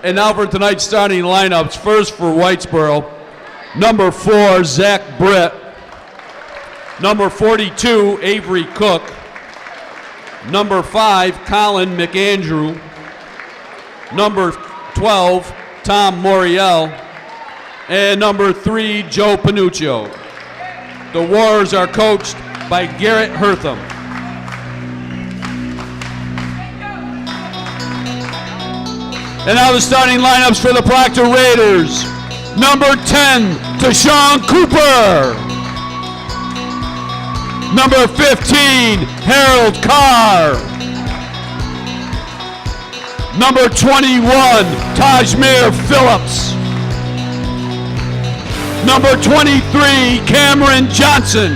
And now for tonight's starting lineups. First for Whitesboro, number 4, Zach Britt. Number 42, Avery Cook. Number 5, Colin McAndrew. Number 12, Tom Moriel. And number 3, Joe Panuccio. The Warriors are coached by Garrett Hertham. And now the starting lineups for the Proctor Raiders. Number 10, Tasean Cooper. Number 15, Harold Carr. Number 21, Taj'mere Phillips. Number 23, Cameron Johnson.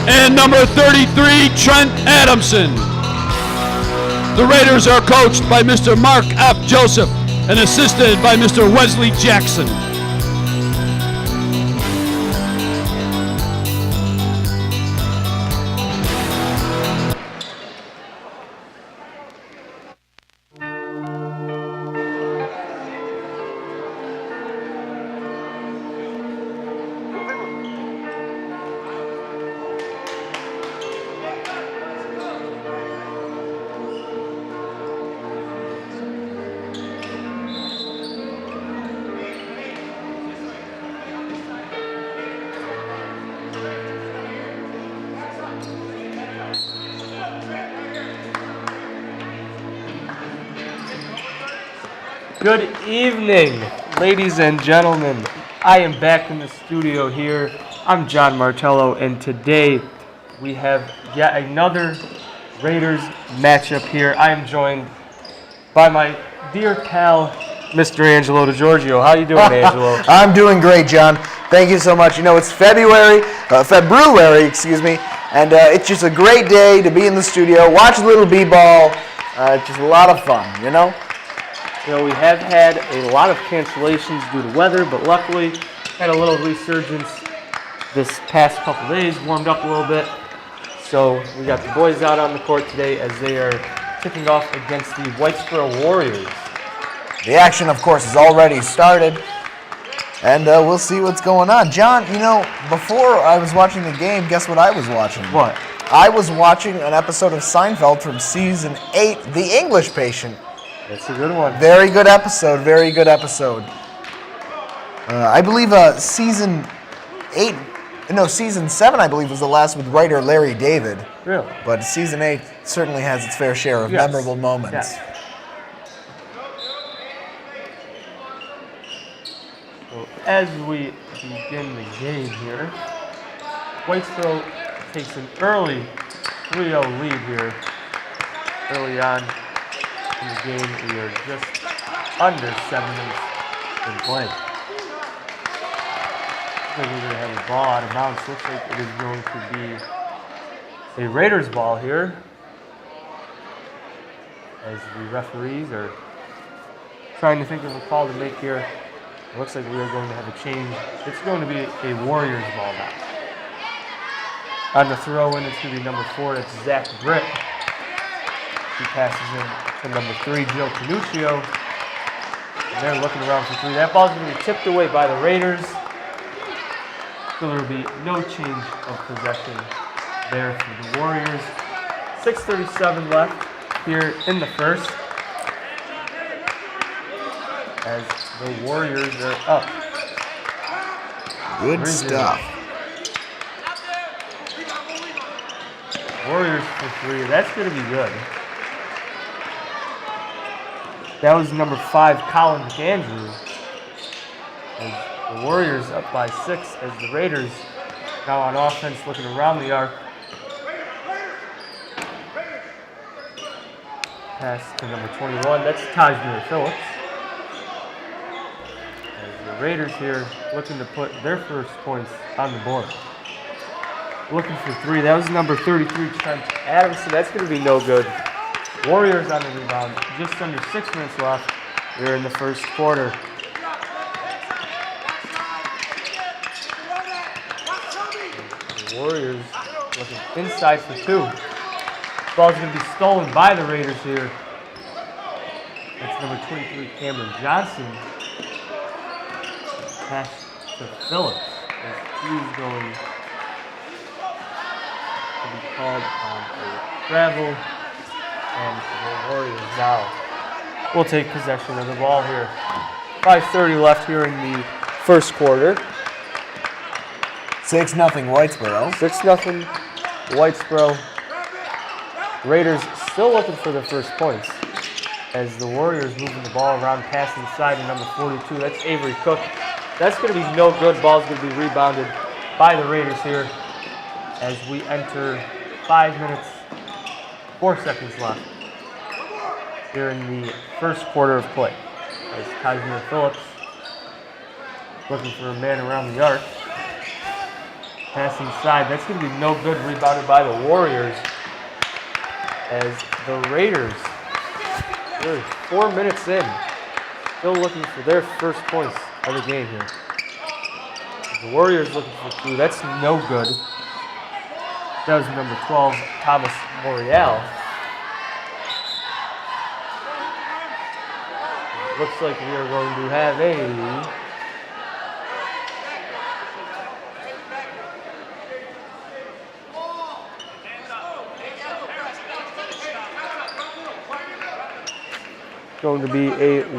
And number 33, Trent Adamson. The Raiders are coached by Mr. Mark F. Joseph and assisted by Mr. Wesley Jackson. Good evening, ladies and gentlemen. I am back in the studio here. I'm John Martello, and today we have yet another Raiders matchup here. I am joined by my dear pal, Mr. Angelo DiGiorgio. How you doing, Angelo? I'm doing great, John. Thank you so much. You know, it's February, excuse me, and it's just a great day to be in the studio, watch a little b-ball. It's just a lot of fun, you know? You know, we have had a lot of cancellations due to weather, but luckily had a little resurgence this past couple days, warmed up a little bit. So we got the boys out on the court today as they are kicking off against the Whitesboro Warriors. The action, of course, has already started, and we'll see what's going on. John, you know, before I was watching the game, guess what I was watching? What? I was watching an episode of Seinfeld from season 8, The English Patient. That's a good one. Very good episode, very good episode. I believe season 7, I believe, was the last with writer Larry David. Really? But season 8 certainly has its fair share of memorable moments. Yes. So as we begin the game here, Whitesboro takes an early 3-0 lead here early on. In the game, we are just under 7 minutes in play. Looks like we're going to have a ball out of bounds. Looks like it is going to be a Raiders ball here, as the referees are trying to think of a call to make here. It looks like we are going to have a change. It's going to be a Warriors ball now. On the throw-in, it's going to be number 4. That's Zach Britt. He passes in to number 3, Joe Panuccio. And they're looking around for 3. That ball's going to be tipped away by the Raiders. So there will be no change of possession there for the Warriors. 6:37 left here in the first, as the Warriors are up. Good stuff. Warriors for 3. That's going to be good. That was number 5, Colin McAndrew. As the Warriors up by 6, as the Raiders now on offense looking around the arc. Pass to number 21. That's Taj'mere Phillips. As the Raiders here looking to put their first points on the board. Looking for 3. That was number 33, Trent Adamson. That's going to be no good. Warriors on the rebound. Just under 6 minutes left. We're in the first quarter. The Warriors looking inside for 2. Ball's going to be stolen by the Raiders here. That's number 23, Cameron Johnson. Pass to Phillips as he's going to be called on a travel. And the Warriors now will take possession of the ball here. 5:30 left here in the first quarter. 6-0 Whitesboro. 6-0 Whitesboro. Raiders still looking for their first points as the Warriors moving the ball around, passing inside to number 42. That's Avery Cook. That's going to be no good. Ball's going to be rebounded by the Raiders here as we enter 5 minutes, 4 seconds left here in the first quarter of play. As Taj'mere Phillips looking for a man around the arc. Pass inside. That's going to be no good. Rebounded by the Warriors as the Raiders, they're 4 minutes in, still looking for their first points of the game here. The Warriors looking for 2. That's no good. That was number 12, Thomas Morial. Looks like we are going to have a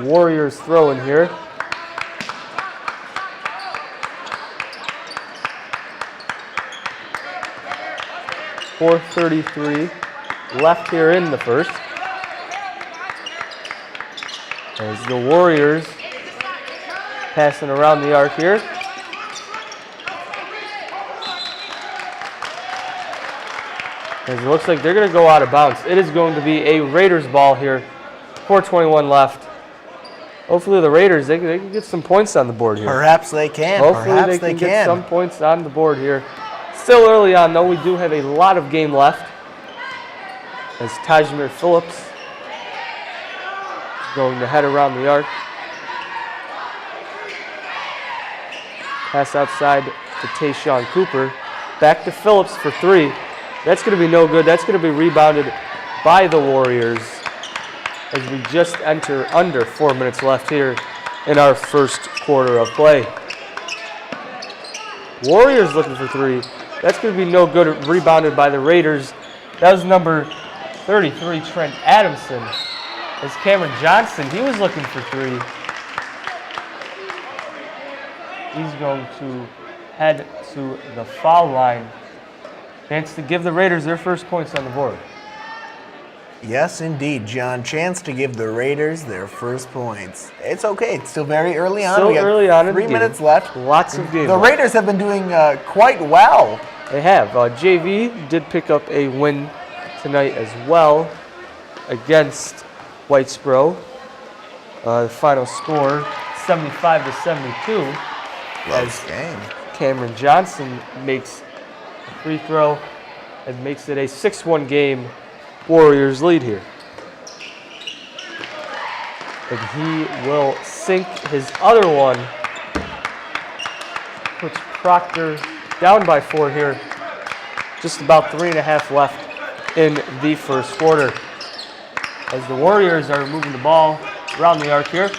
Warriors throw in here. .433 left here in the first. As the Warriors passing around the arc here. As it looks like they're going to go out of bounds. It is going to be a Raiders ball here. 4:21 left. Hopefully the Raiders, they can get some points on the board here. Perhaps they can. Hopefully Perhaps they can get some points on the board here. Still early on, though. We do have a lot of game left. As Taj'mere Phillips is going to head around the arc. Pass outside to Tasean Cooper. Back to Phillips for 3. That's going to be no good. That's going to be rebounded by the Warriors as we just enter under 4 minutes left here in our first quarter of play. Warriors looking for 3. That's going to be no good. Rebounded by the Raiders. That was number 33, Trent Adamson. As Cameron Johnson, he was looking for 3. He's going to head to the foul line. Chance to give the Raiders their first points on the board. Yes, indeed, John. Chance to give the Raiders their first points. It's okay. It's still very early on. Still early on in the game. 3 minutes left. Lots of games. The Raiders have been doing quite well. They have. JV did pick up a win tonight as well against Whitesboro. The final score, 75-72. Close game. Cameron Johnson makes a free throw and makes it a 6-1 game. Warriors lead here. And he will sink his other one. Puts Proctor down by 4 here. Just about 3.5 left in the first quarter. As the Warriors are moving the ball around the arc here.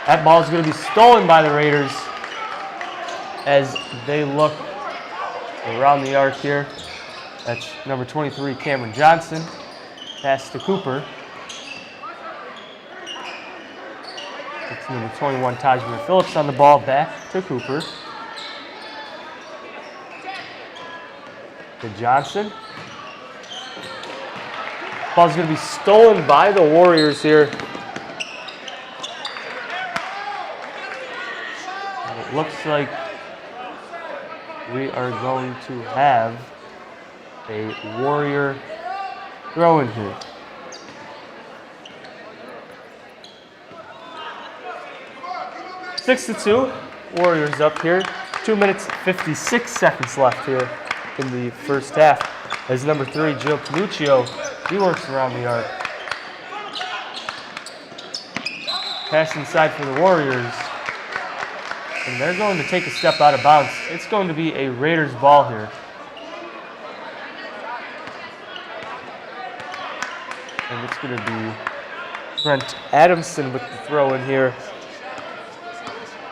That ball is going to be stolen by the Raiders as they look around the arc here. That's number 23, Cameron Johnson. Pass to Cooper. That's number 21, Taj'mere Phillips on the ball. Back to Cooper. To Johnson. Ball's going to be stolen by the Warriors here. And it looks like we are going to have a Warrior throw in here. Six to 2, Warriors up here. 2 minutes, 56 seconds left here in the first half. As number 3, Joe Panuccio, he works around the arc. Pass inside for the Warriors. And they're going to take a step out of bounds. It's going to be a Raiders ball here. And it's going to be Trent Adamson with the throw in here.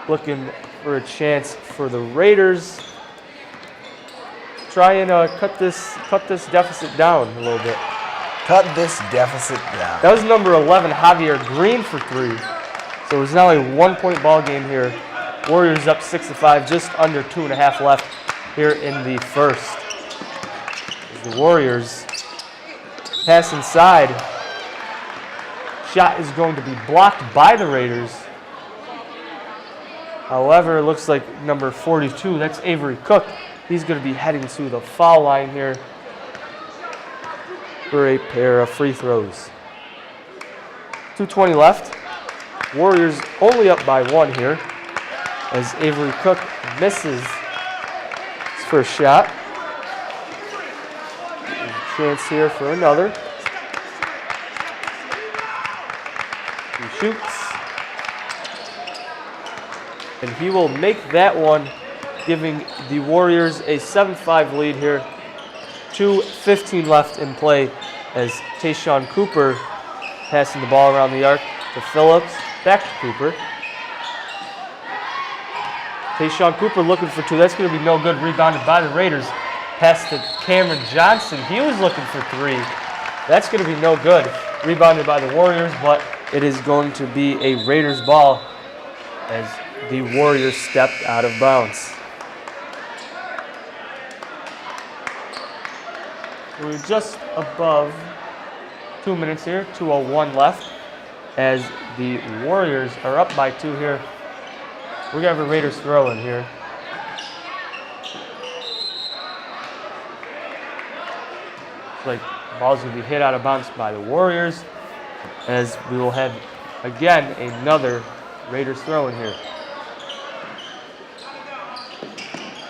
Looking for a chance for the Raiders. Try and cut this deficit down a little bit. Cut this deficit down. That was number 11, Havierre Green for 3. So it's now a 1-point ball game here. Warriors up 6-5, just under 2.5 left here in the first. The Warriors pass inside. Shot is going to be blocked by the Raiders. However, it looks like number 42, that's Avery Cook. He's going to be heading to the foul line here for a pair of free throws. 2:20 left. Warriors only up by 1 here as Avery Cook misses his first shot. There's a chance here for another. He shoots. And he will make that one, giving the Warriors a 7-5 lead here. 2:15 left in play as Tasean Cooper passing the ball around the arc to Phillips. Back to Cooper. Tasean Cooper looking for 2. That's going to be no good. Rebounded by the Raiders. Pass to Cameron Johnson. He was looking for 3. That's going to be no good. Rebounded by the Warriors, but it is going to be a Raiders ball as the Warriors stepped out of bounds. We're just above 2 minutes here, 2:01 left, as the Warriors are up by 2 here. We're going to have a Raiders throw in here. Looks like the ball's going to be hit out of bounds by the Warriors, as we will have, again, another Raiders throw in here.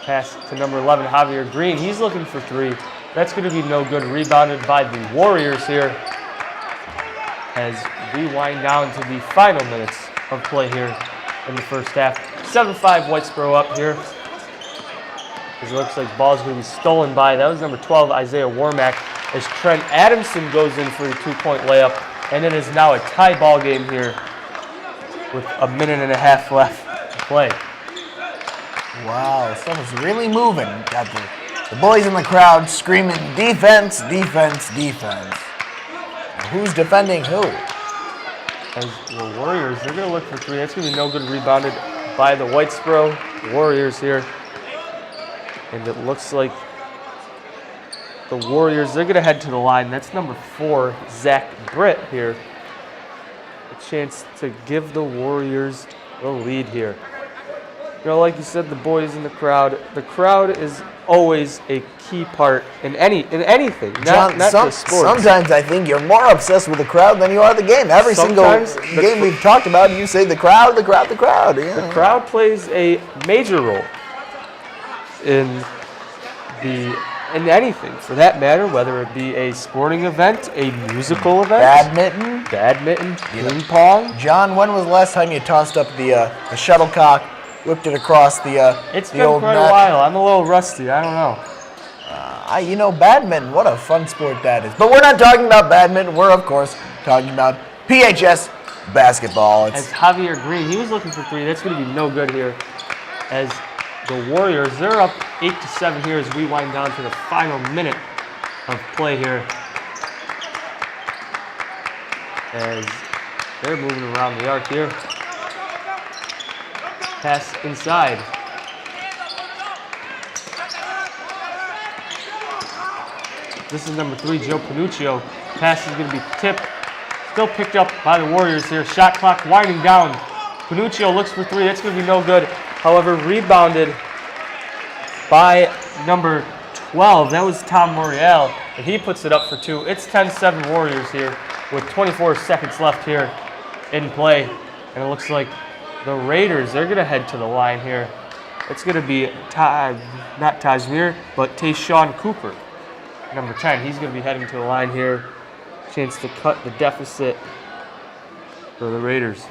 Pass to number 11, Havierre Green. He's looking for 3. That's going to be no good. Rebounded by the Warriors here as we wind down to the final minutes of play here in the first half. 7-5 Whitesboro up here. It looks like the ball's going to be stolen by, that was number 12, Isiah Warmack, as Trent Adamson goes in for a 2-point layup. And it is now a tie ball game here with 1.5 minutes left to play. Wow, stuff is really moving. Got the boys in the crowd screaming, defense, defense, defense. Now, who's defending who? As the Warriors, they're going to look for 3. That's going to be no good. Rebounded by the Whitesboro Warriors here. And it looks like the Warriors, they're going to head to the line. That's number 4, Zach Britt here. A chance to give the Warriors the lead here. You know, like you said, the boys in the crowd. The crowd is always a key part in anything, not just sports. Sometimes I think you're more obsessed with the crowd than you are the game. Every single game we've talked about, you say the crowd, the crowd, the crowd. Yeah. The crowd plays a major role in anything, for that matter, whether it be a sporting event, a musical event, badminton, ping pong. John, when was the last time you tossed up the shuttlecock? Whipped it across It's been quite a while. I'm a little rusty. I don't know. Badminton, what a fun sport that is. But we're not talking about badminton. We're, of course, talking about PHS basketball. As Havierre Green, he was looking for 3. That's going to be no good here. As the Warriors, they're up 8-7 here as we wind down to the final minute of play here. As they're moving around the arc here. Pass inside. This is number 3, Joe Panuccio. Pass is going to be tipped. Still picked up by the Warriors here. Shot clock winding down. Panuccio looks for 3. That's going to be no good. However, rebounded by number 12. That was Tom Morial, and he puts it up for 2. It's 10-7 Warriors here with 24 seconds left here in play. And it looks like the Raiders, they're going to head to the line here. It's going to be not Taj'mere, but Tasean Cooper, number 10. He's going to be heading to the line here. Chance to cut the deficit for the Raiders.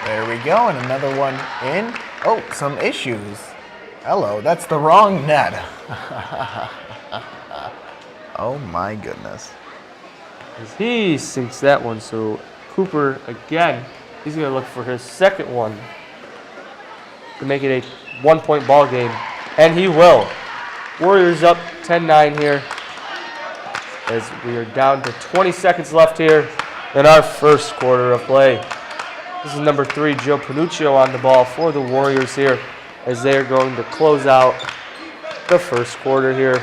There we go, and another one in. Oh, some issues. Hello, that's the wrong net. Oh my goodness. As he sinks that one, so Cooper, again, he's going to look for his second one to make it a 1-point ball game, and he will. Warriors up 10-9 here as we are down to 20 seconds left here in our first quarter of play. This is number 3, Joe Panuccio, on the ball for the Warriors here as they are going to close out the first quarter here.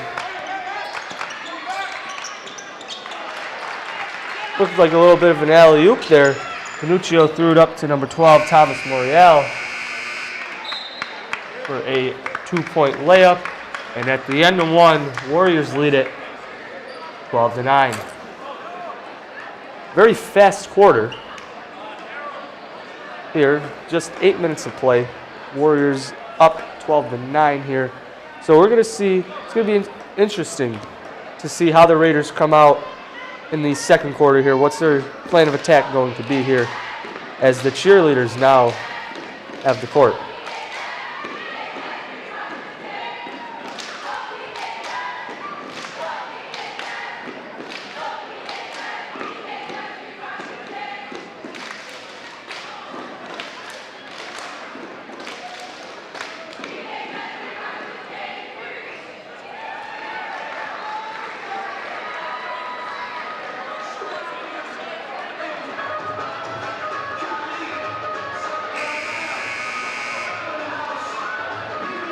Looked like a little bit of an alley-oop there. Panuccio threw it up to number 12, Thomas Morial, for a 2-point layup. And at the end of one, Warriors lead it 12-9. Very fast quarter here. Just 8 minutes of play. Warriors up 12-9 here. So we're going to see, it's going to be interesting to see how the Raiders come out in the second quarter here. What's their plan of attack going to be here as the cheerleaders now have the court.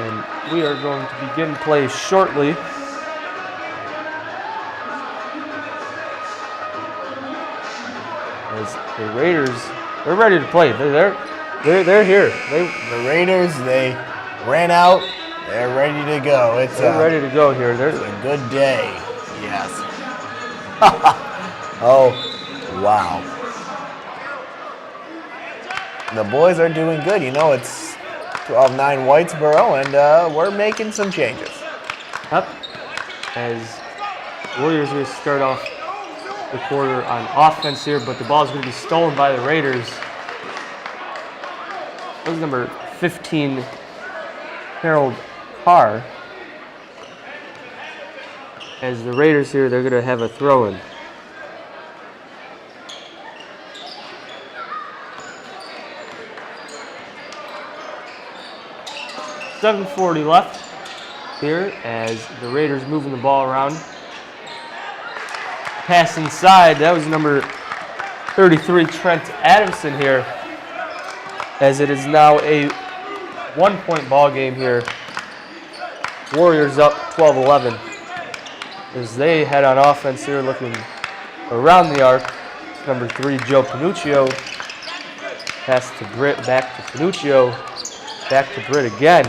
And we are going to begin play shortly. As the Raiders, they're ready to play. They're here. The Raiders, they ran out. They're ready to go. They're ready to go here. It's a good day. Yes. Oh, wow. The boys are doing good. You know, it's 12-9 Whitesboro, and we're making some changes. Up as Warriors are going to start off the quarter on offense here, but the ball is going to be stolen by the Raiders. That was number 15, Harold Carr. As the Raiders here, they're going to have a throw-in. .740 left here as the Raiders moving the ball around. Pass inside, that was number 33, Trent Adamson here, as it is now a 1-point ball game here. Warriors up 12-11 as they head on offense here, looking around the arc. Number 3, Joe Panuccio. Pass to Britt, back to Panuccio, back to Britt again.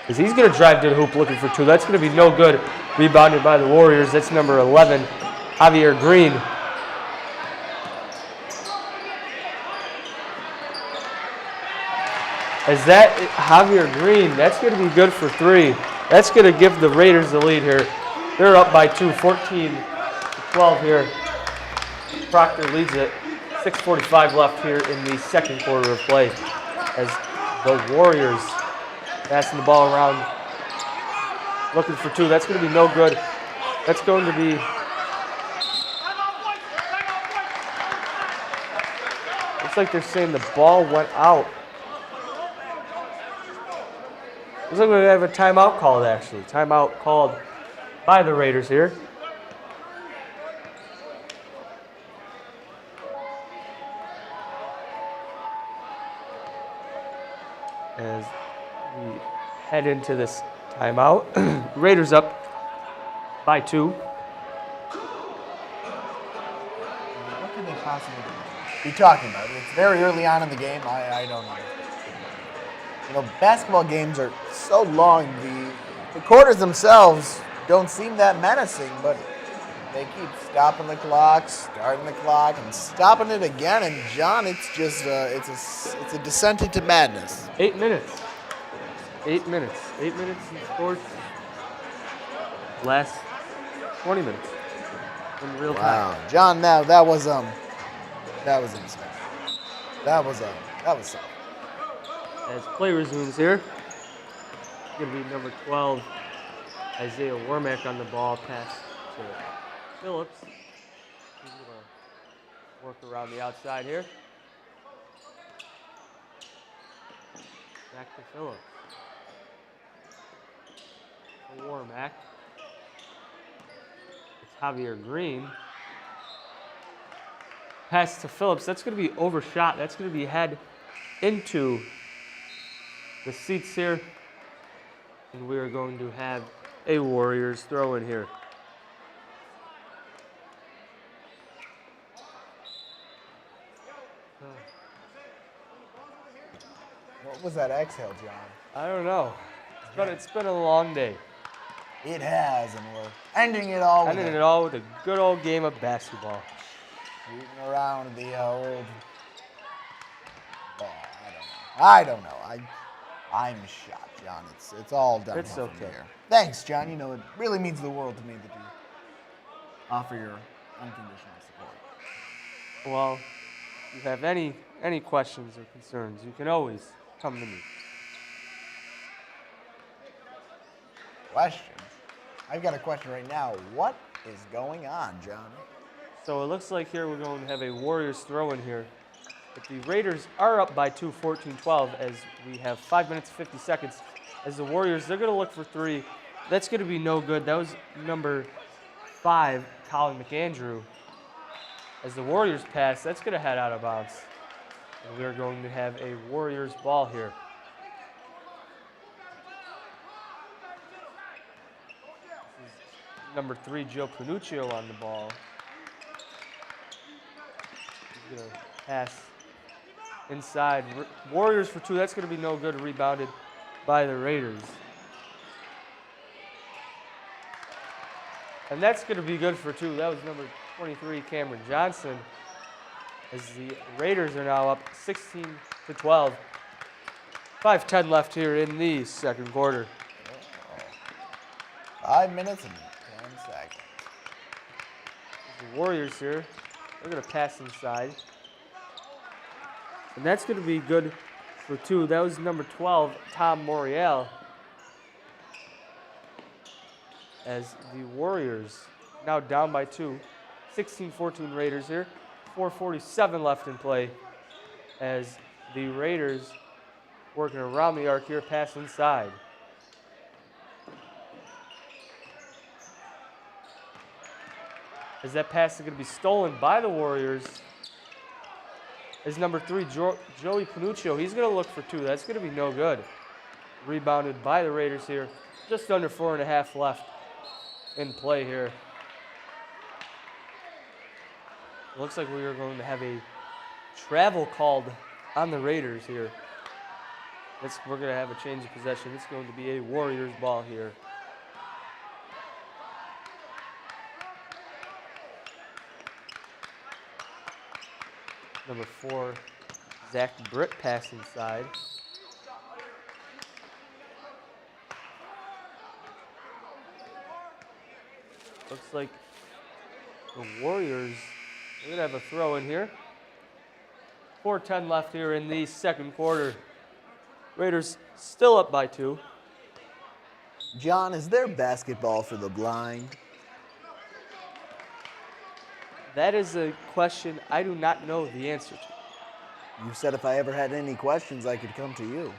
As he's going to drive to the hoop looking for 2. That's going to be no good. Rebounded by the Warriors. That's number 11, Havierre Green. As that Havierre Green, that's going to be good for 3. That's going to give the Raiders the lead here. They're up by 2, 14-12 here. Proctor leads it. 6:45 left here in the second quarter of play. As the Warriors passing the ball around, looking for 2. That's going to be no good. That's going to be... Looks like they're saying the ball went out. Looks like we have a timeout called, actually. Timeout called by the Raiders here. As we head into this timeout. Raiders up by 2. What can they possibly be talking about? It's very early on in the game. I don't know. You know, basketball games are so long. The quarters themselves don't seem that menacing, but they keep stopping the clock, starting the clock, and stopping it again. And John, it's just it's a descent into madness. 8 minutes. 8 minutes. 8 minutes in sports. Last 20 minutes in real time. Wow, John, that was insane. That was something. As play resumes here, going to be number 12, Isiah Warmack on the ball. Pass to Phillips. He's going to work around the outside here. Back to Phillips. To Warmack. It's Havierre Green. Pass to Phillips. That's going to be overshot. That's going to be head into the seats here. And we are going to have a Warriors throw in here. What was that exhale, John? I don't know. It's been a long day. It has, and we're ending it all with a good old game of basketball. Shooting around the old ball. I don't know. I'm shocked, John. It's all done. It's okay. Here. Thanks, John. You know, it really means the world to me that you offer your unconditional support. Well, if you have any questions or concerns, you can always come to me. Questions? I've got a question right now. What is going on, John? So it looks like here we're going to have a Warriors throw in here. But the Raiders are up by 2, 14-12, as we have 5 minutes, 50 seconds. As the Warriors, they're going to look for three. That's going to be no good. That was number 5, Colin McAndrew. As the Warriors pass, that's going to head out of bounds. And we're going to have a Warriors ball here. This is number 3, Joe Panuccio on the ball. He's going to pass inside. Warriors for 2. That's going to be no good. Rebounded by the Raiders. And that's going to be good for 2. That was number 23, Cameron Johnson. As the Raiders are now up 16-12. 5:10 left here in the second quarter. 5 minutes and 10 seconds. The Warriors here, they're going to pass inside. And that's going to be good for 2. That was number 12, Tom Morial. As the Warriors now down by 2. 16-14 Raiders here. 4:47 left in play. As the Raiders working around the arc here, pass inside. As that pass is going to be stolen by the Warriors. Is number 3, Joey Panuccio. He's going to look for 2. That's going to be no good. Rebounded by the Raiders here. Just under 4.5 left in play here. It looks like we are going to have a travel called on the Raiders here. We're going to have a change of possession. It's going to be a Warriors ball here. Number 4, Zach Britt pass inside. Looks like the Warriors are going to have a throw in here. 4:10 left here in the second quarter. Raiders still up by 2. John, is there basketball for the blind? That is a question I do not know the answer to. You said if I ever had any questions, I could come to you.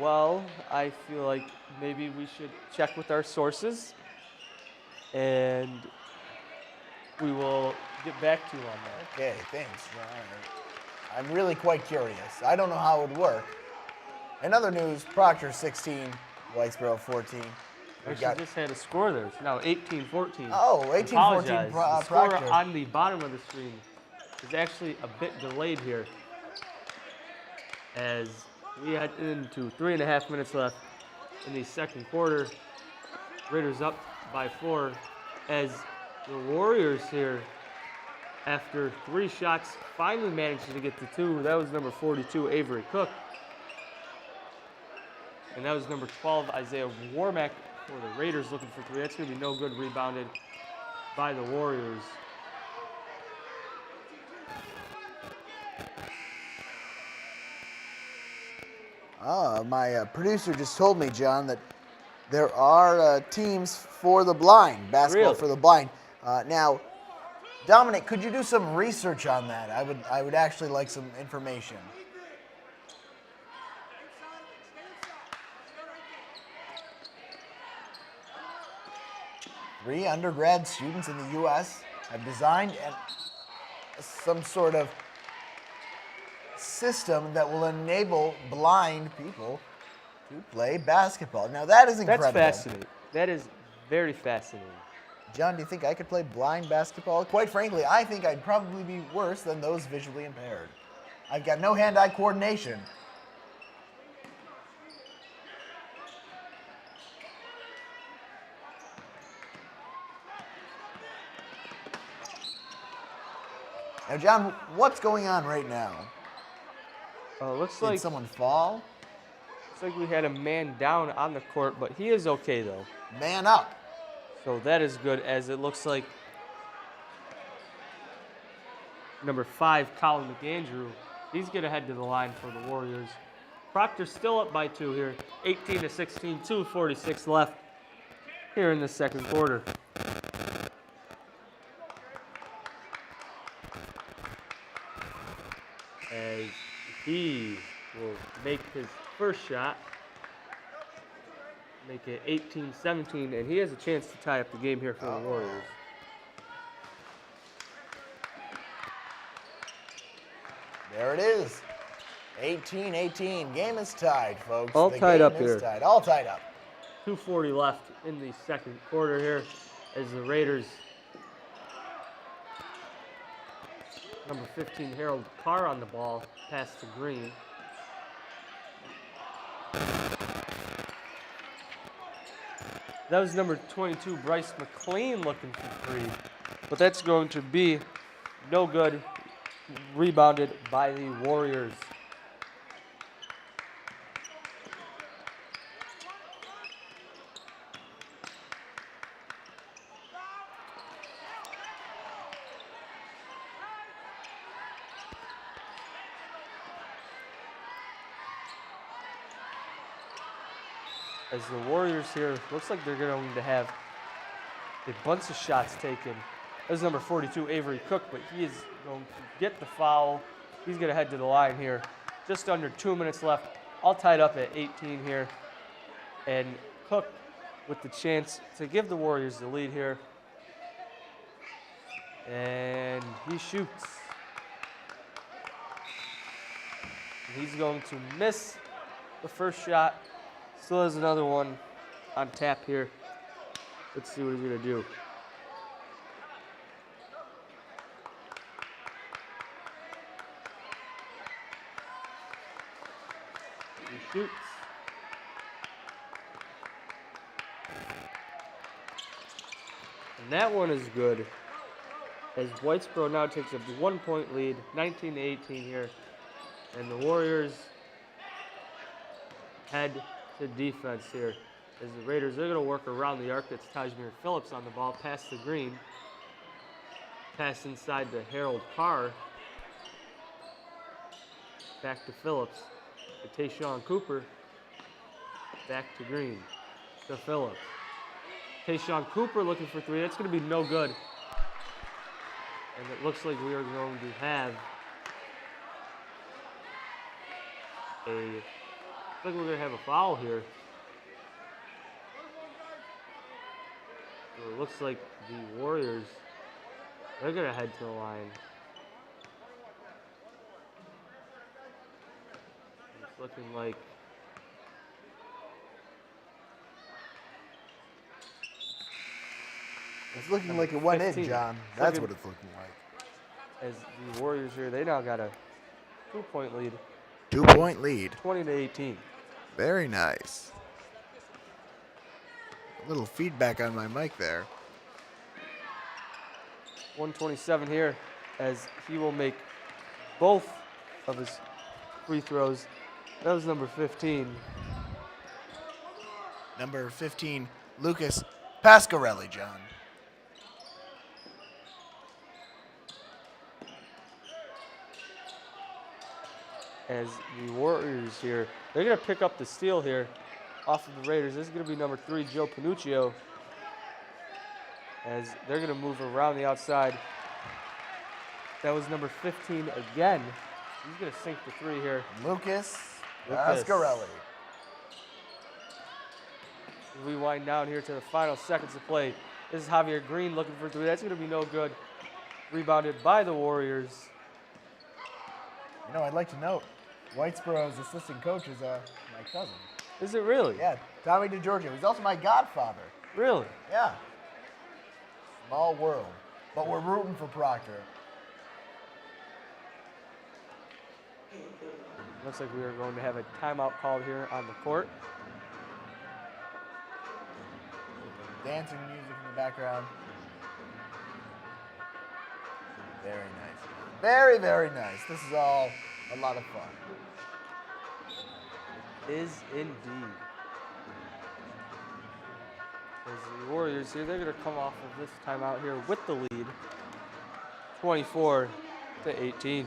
Well, I feel like maybe we should check with our sources, and we will get back to you on that. Okay, thanks, John. I'm really quite curious. I don't know how it would work. In other news, Proctor 16, Whitesboro 14. Actually, just had a score there. It's now 18-14. Oh, 18-14 The Proctor. score on the bottom of the screen is actually a bit delayed here, as we head into 3.5 minutes left in the second quarter. Raiders up by 4, as the Warriors here, after 3 shots, finally managed to get to 2. That was number 42, Avery Cook. And that was number 12, Isiah Warmack, for the Raiders looking for 3. That's going to be no good. Rebounded by the Warriors. My producer just told me, John, that there are teams for the blind, basketball Really? for the blind. Now, Dominic, could you do some research on that? I would actually like some information. Three undergrad students in the U.S. have designed some sort of system that will enable blind people to play basketball. Now that is incredible. That's fascinating. That is very fascinating. John, do you think I could play blind basketball? Quite frankly, I think I'd probably be worse than those visually impaired. I've got no hand-eye coordination. Now, John, what's going on right now? Looks Did like someone fall? looks like we had a man down on the court, but he is okay though. Man up. So that is good, as it looks like number 5, Colin McAndrew, he's going to head to the line for the Warriors. Proctor still up by 2 here, 18-16, 2:46 left here in the second quarter. As he will make his first shot, make it 18-17, and he has a chance to tie up the game here for the Warriors. There it is. 18-18. Game is tied, folks. All The tied game up is here. Tied. All tied up. 2:40 left in the second quarter here as the Raiders, number 15, Harold Carr on the ball, pass to Green. That was number 22, Bryce McLean, looking for 3, but that's going to be no good. Rebounded by the Warriors. As the Warriors here, looks like they're going to have a bunch of shots taken. That's number 42, Avery Cook, but he is going to get the foul. He's going to head to the line here. Just under 2 minutes left. All tied up at 18 here. And Cook with the chance to give the Warriors the lead here. And he shoots. He's going to miss the first shot. Still has another one on tap here. Let's see what he's going to do. He shoots. And that one is good, as Whitesboro now takes a 1-point lead, 19-18 here. And the Warriors head to defense here. As the Raiders are going to work around the arc. It's Taj'mere Phillips on the ball, pass to Green. Pass inside to Harold Carr. Back to Phillips. To Tasean Cooper. Back to Green. To Phillips. Tasean Cooper looking for 3. That's going to be no good. And it looks like we are going to have a foul here. So it looks like the Warriors, they're going to head to the line. It's looking like It's looking like it went 15. in, John. That's what it's looking like. as the Warriors here, they now got a 2-point lead, 2-point lead. 20-18. Very nice. A little feedback on my mic there. 127 here, as he will make both of his free throws. That was number 15. Number 15, Lucas Pasquarelli, John. as the Warriors here, they're going to pick up the steal here off of the Raiders. This is going to be number 3, Joe Panuccio, as they're going to move around the outside. That was number 15 again. He's going to sink the 3 here. Lucas Ascarelli. We wind down here to the final seconds of play. This is Havierre Green looking for 3. That's going to be no good. Rebounded by the Warriors. You know, I'd like to note, Whitesboro's assistant coach is my cousin. Is it really? Yeah, Tommy DeGiorgio. He's also my godfather. Really? Yeah. Small world. But we're rooting for Proctor. Looks like we are going to have a timeout called here on the court. Dancing music in the background. Very nice. Very, very nice. This is all a lot of fun. Is indeed. As the Warriors here, they're going to come off of this timeout here with the lead, 24-18.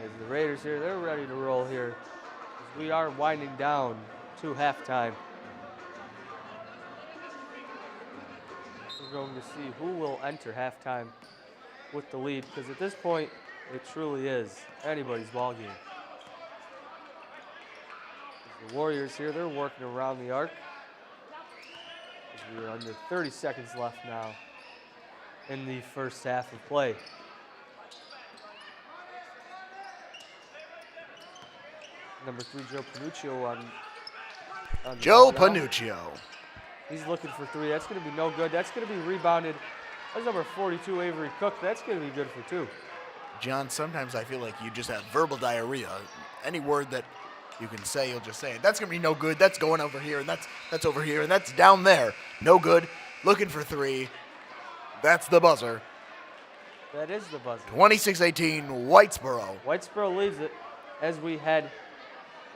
As the Raiders here, they're ready to roll here. As we are winding down to halftime. We're going to see who will enter halftime with the lead, because at this point, it truly is anybody's ball game. As the Warriors here, they're working around the arc. As we are under 30 seconds left now in the first half of play. Number 3, Joe Panuccio on Joe the ball now. Panuccio. He's looking for 3. That's going to be no good. That's going to be rebounded. That's number 42, Avery Cook. That's going to be good for 2. John, sometimes I feel like you just have verbal diarrhea. Any word that you can say, you'll just say it. That's going to be no good. That's going over here, and that's over here, and that's down there. No good. Looking for 3. That's the buzzer. That is the buzzer. 26-18, Whitesboro. Whitesboro leads it as we head.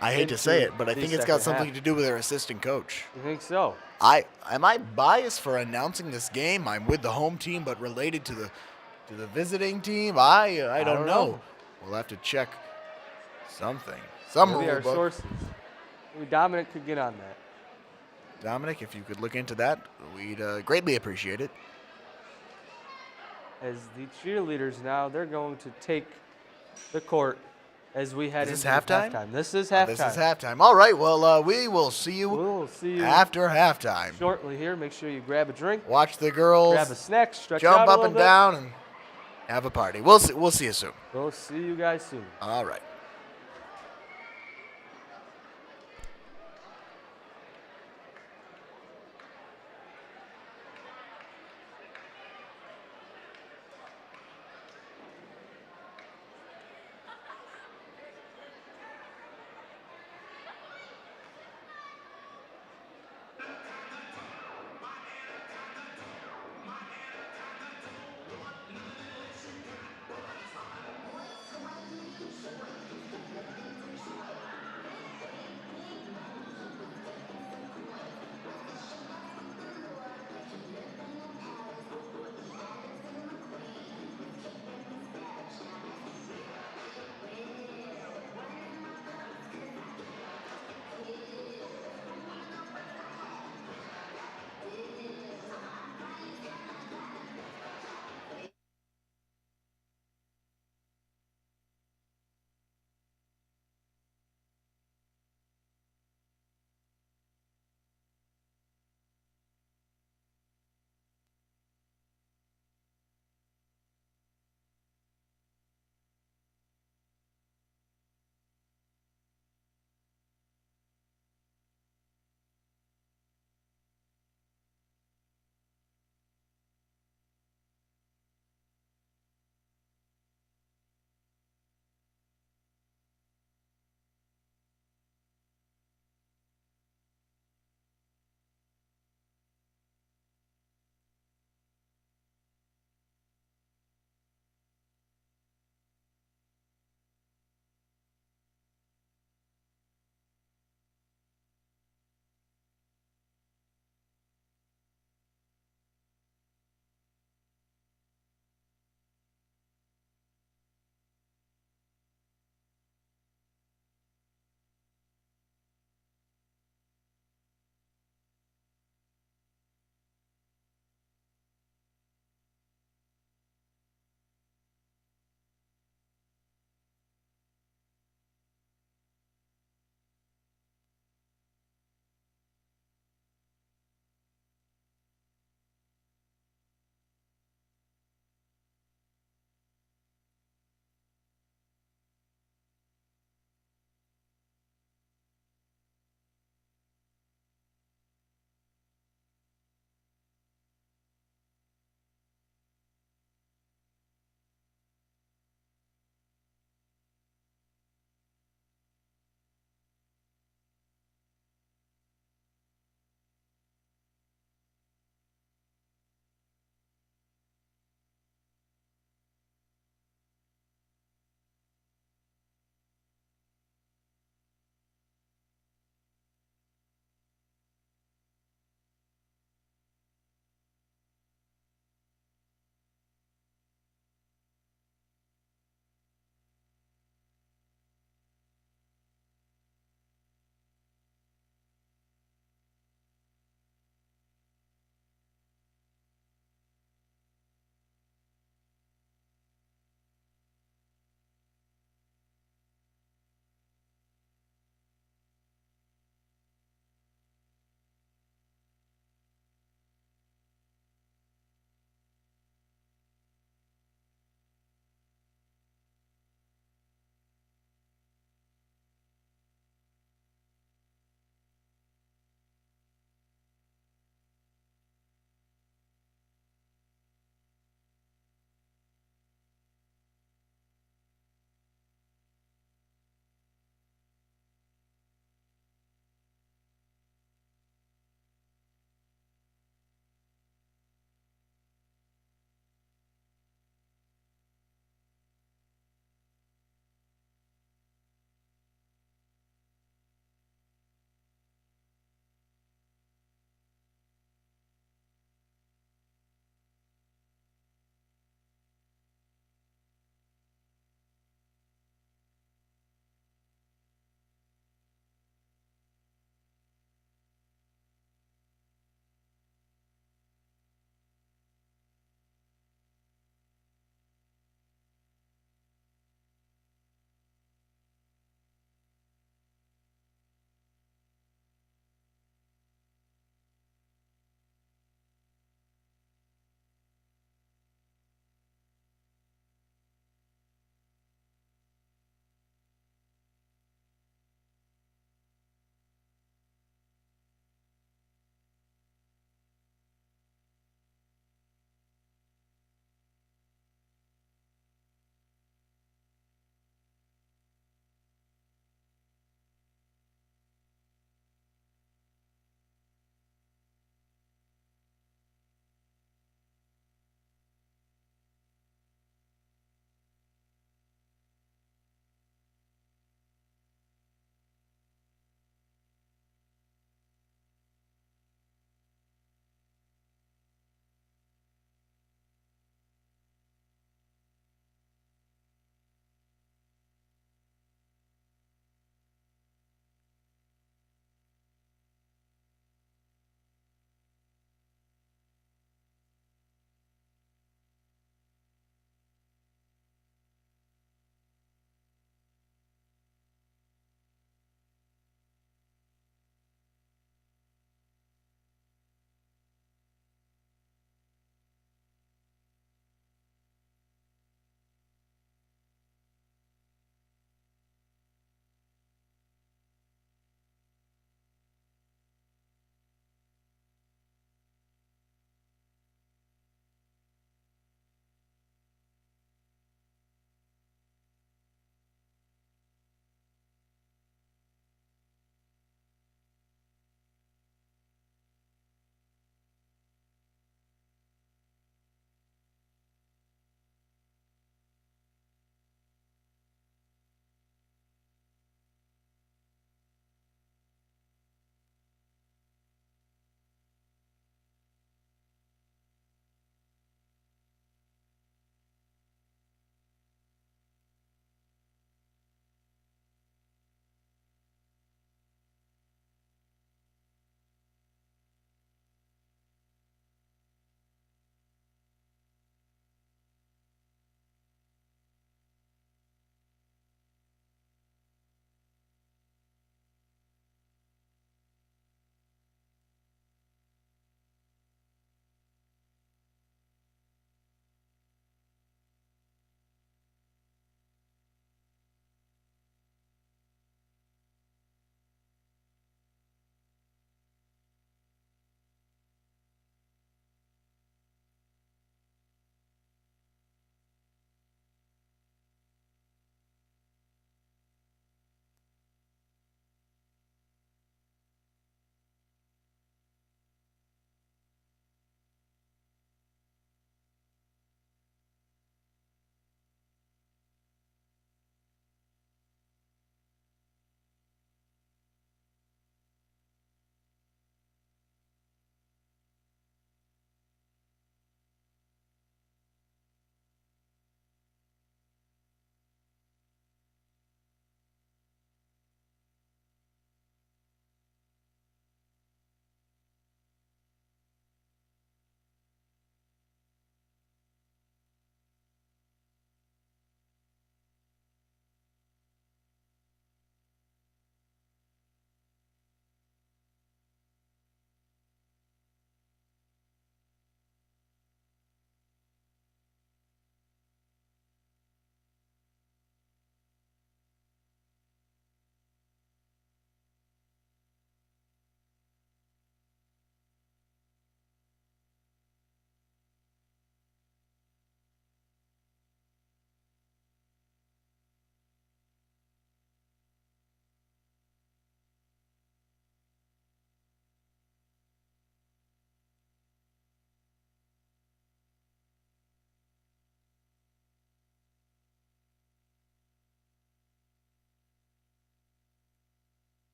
I hate to say it, but I the think it's got second something half. to do with their assistant coach. You think so? Am I biased for announcing this game? I'm with the home team, but related to the visiting team. I don't know. We'll have to check something. Some Maybe rule our book. sources. Maybe Dominic could get on that. Dominic, if you could look into that, we'd greatly appreciate it. As the cheerleaders now, they're going to take the court as we head Is this into halftime? This is halftime. This is halftime. All right. Well, we will see you. We'll see you after halftime. shortly here. Make sure you grab a drink, Watch the girls grab a snack, stretch jump out a up little and bit. down and have a party. We'll see you soon. We'll see you guys soon. All right.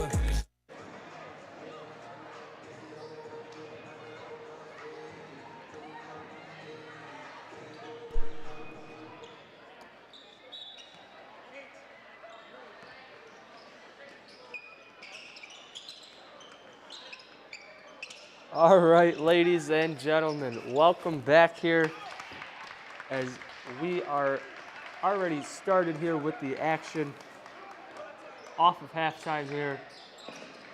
forever. All right, ladies and gentlemen, welcome back here as we are already started here with the action off of halftime here.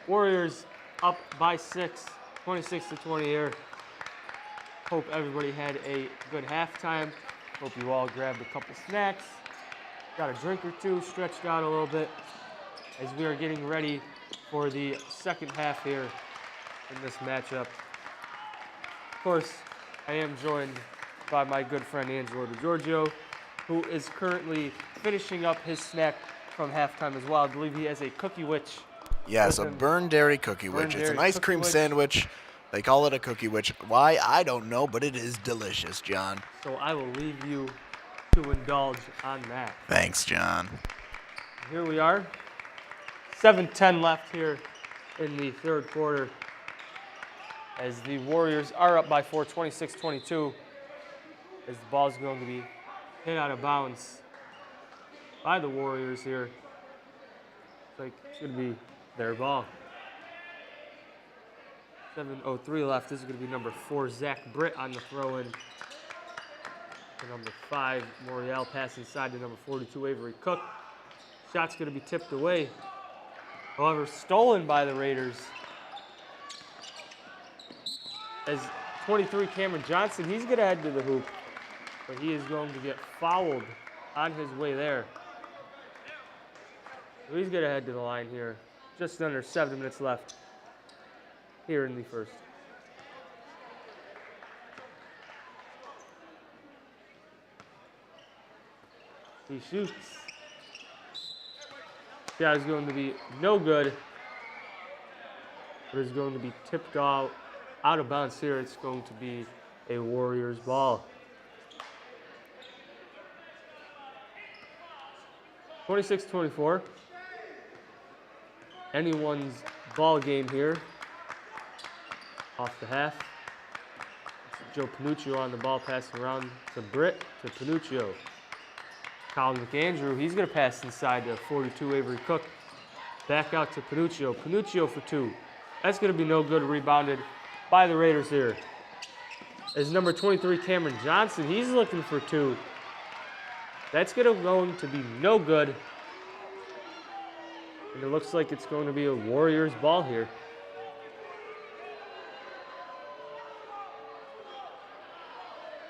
Warriors up by 6, 26-20 here. Hope everybody had a good halftime. Hope you all grabbed a couple snacks, got a drink or two, stretched out a little bit as we are getting ready for the second half here in this matchup. Of course, I am joined by my good friend Angelo DiGiorgio, who is currently finishing up his snack from halftime as well. I believe he has a cookie witch. Yes, a burned dairy cookie witch. It's an ice cream sandwich. They call it a cookie witch. Why? I don't know, but it is delicious, John. So I will leave you to indulge on that. Thanks, John. Here we are. 7:10 left here in the third quarter as the Warriors are up by 4, 26-22, as the ball is going to be hit out of bounds by the Warriors here. It's like it's going to be their ball. 7:03 left. This is going to be number 4, Zach Britt on the throw-in. To number 5, Morial passing side to number 42, Avery Cook. Shot's going to be tipped away. However, stolen by the Raiders. As 23, Cameron Johnson, he's going to head to the hoop, but he is going to get fouled on his way there. So he's going to head to the line here. Just under 7 minutes left here in the first. He shoots. Shot is going to be no good. But it's going to be tipped out of bounds here. It's going to be a Warriors ball. 26-24. Anyone's ball game here. Off the half. It's Joe Panuccio on the ball, passing around to Britt, to Panuccio. Colin McAndrew, he's going to pass inside to 42, Avery Cook. Back out to Panuccio. Panuccio for 2. That's going to be no good. Rebounded by the Raiders here. As number 23, Cameron Johnson, he's looking for 2. That's going to be no good. And it looks like it's going to be a Warriors ball here.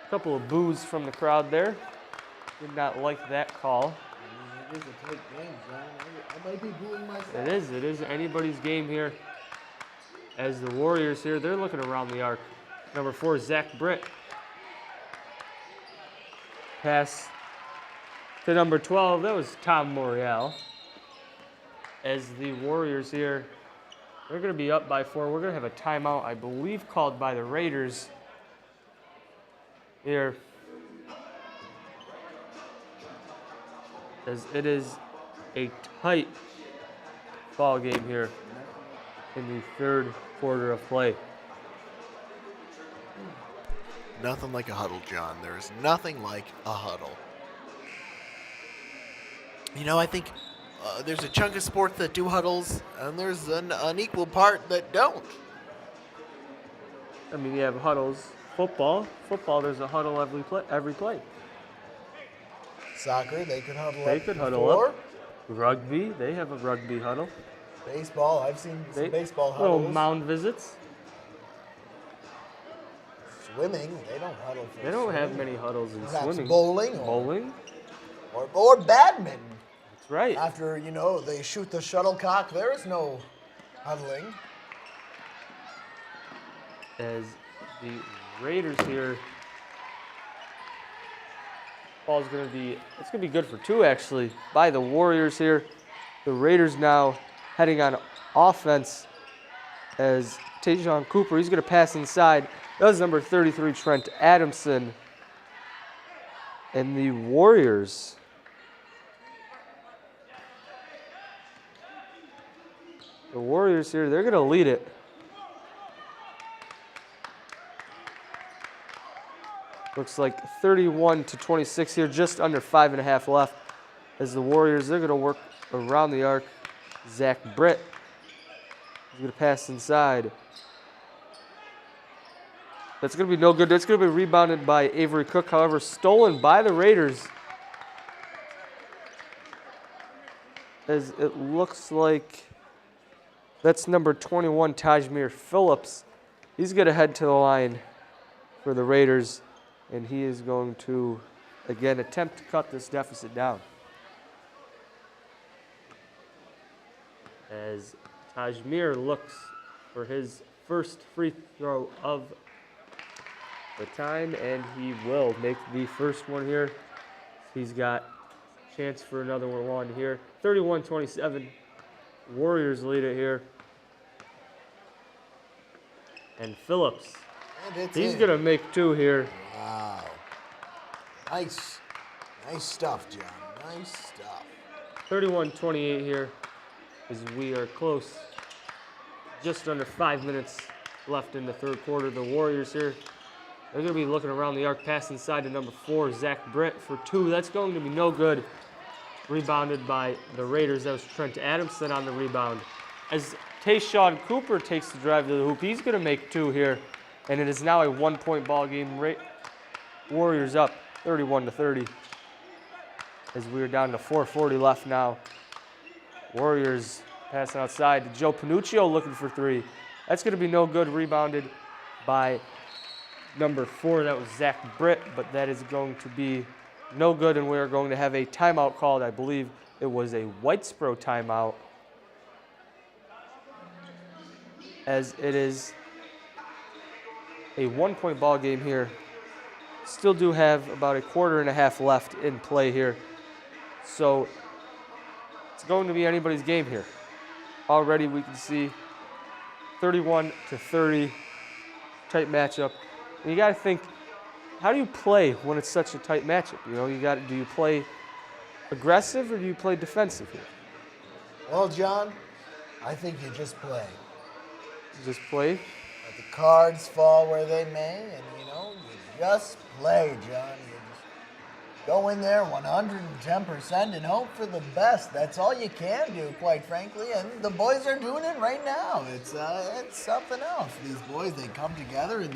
A couple of boos from the crowd there. Did not like that call. It is a tight game, John. I might be booing myself. It is anybody's game here. As the Warriors here, they're looking around the arc. Number 4, Zach Britt. Pass to number 12, that was Tom Morial. As the Warriors here, they're going to be up by 4. We're going to have a timeout, I believe, called by the Raiders here. As it is a tight ball game here in the third quarter of play. Nothing like a huddle, John. There is nothing like a huddle. You know, I think there's a chunk of sports that do huddles, and there's an unequal part that don't. I mean, you have huddles. Football, there's a huddle every play. Soccer, they could huddle They up. could huddle up. Rugby, they have a rugby huddle. Baseball, I've seen some baseball Little huddles. mound visits. Swimming, they don't huddle for They don't have swimming. many huddles in Perhaps swimming. bowling. Bowling? Or badminton. That's right. After, they shoot the shuttlecock, there is no huddling. As the Raiders here, ball's going to be, it's going to be good for 2 actually by the Warriors here. The Raiders now heading on offense as Tasean Cooper, he's going to pass inside. That was number 33, Trent Adamson. And the Warriors The Warriors here, they're going to lead it. Looks like 31-26 here, just under 5.5 left. As the Warriors, they're going to work around the arc. Zach Britt is going to pass inside. That's going to be no good. That's going to be rebounded by Avery Cook, however, stolen by the Raiders. As it looks like that's number 21, Taj'mere Phillips. He's going to head to the line for the Raiders, and he is going to, again, attempt to cut this deficit down. As Taj'mere looks for his first free throw of the time, and he will make the first one here. He's got a chance for another one here. 31-27. Warriors lead it here. And Phillips, And he's going to make 2 here. Wow. Nice. Nice stuff, John. Nice stuff. 31-28 here, as we are close. Just under 5 minutes left in the third quarter. The Warriors here, they're going to be looking around the arc, pass inside to number 4, Zach Britt, for 2. That's going to be no good. Rebounded by the Raiders. That was Trent Adamson on the rebound. As Tasean Cooper takes the drive to the hoop, he's going to make 2 here. And it is now a 1-point ball game. Warriors up 31-30. As we are down to 4:40 left now. Warriors passing outside to Joe Panuccio looking for 3. That's going to be no good. Rebounded by number 4. That was Zach Britt, but that is going to be no good, and we are going to have a timeout called. I believe it was a Whitesboro timeout, as it is a 1-point ball game here. Still do have about a 1/4 left in play here. So it's going to be anybody's game here. Already we can see 31-30, tight matchup. And you got to think, how do you play when it's such a tight matchup? You know, do you play aggressive or do you play defensive here? Well, John, I think you just play. You just play? Let the cards fall where they may, and, you just play, John. You just go in there 110% and hope for the best. That's all you can do, quite frankly, and the boys are doing it right now. It's something else. These boys, they come together and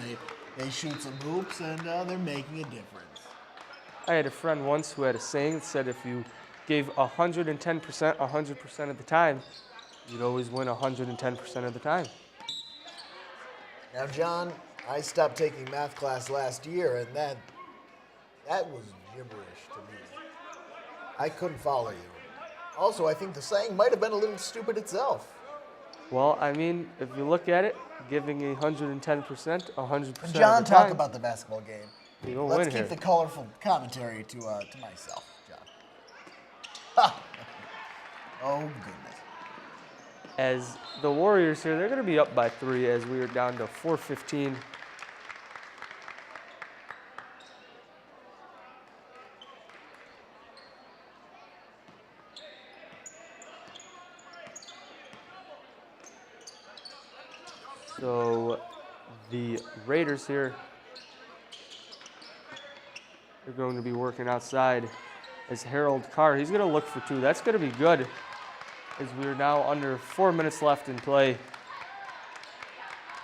they shoot some hoops, and they're making a difference. I had a friend once who had a saying that said if you gave 110% 100% of the time, you'd always win 110% of the time. Now, John, I stopped taking math class last year, and that was gibberish to me. I couldn't follow you. Also, I think the saying might have been a little stupid itself. Well, I mean, if you look at it, giving 110%, 100% of John, the talk time, about the basketball game. you don't Let's win keep here. the colorful commentary to myself, John. Ha! Oh, goodness. As the Warriors here, they're going to be up by 3 as we are down to 4:15. So the Raiders here are going to be working outside as Harold Carr. He's going to look for 2. That's going to be good, as we are now under 4 minutes left in play.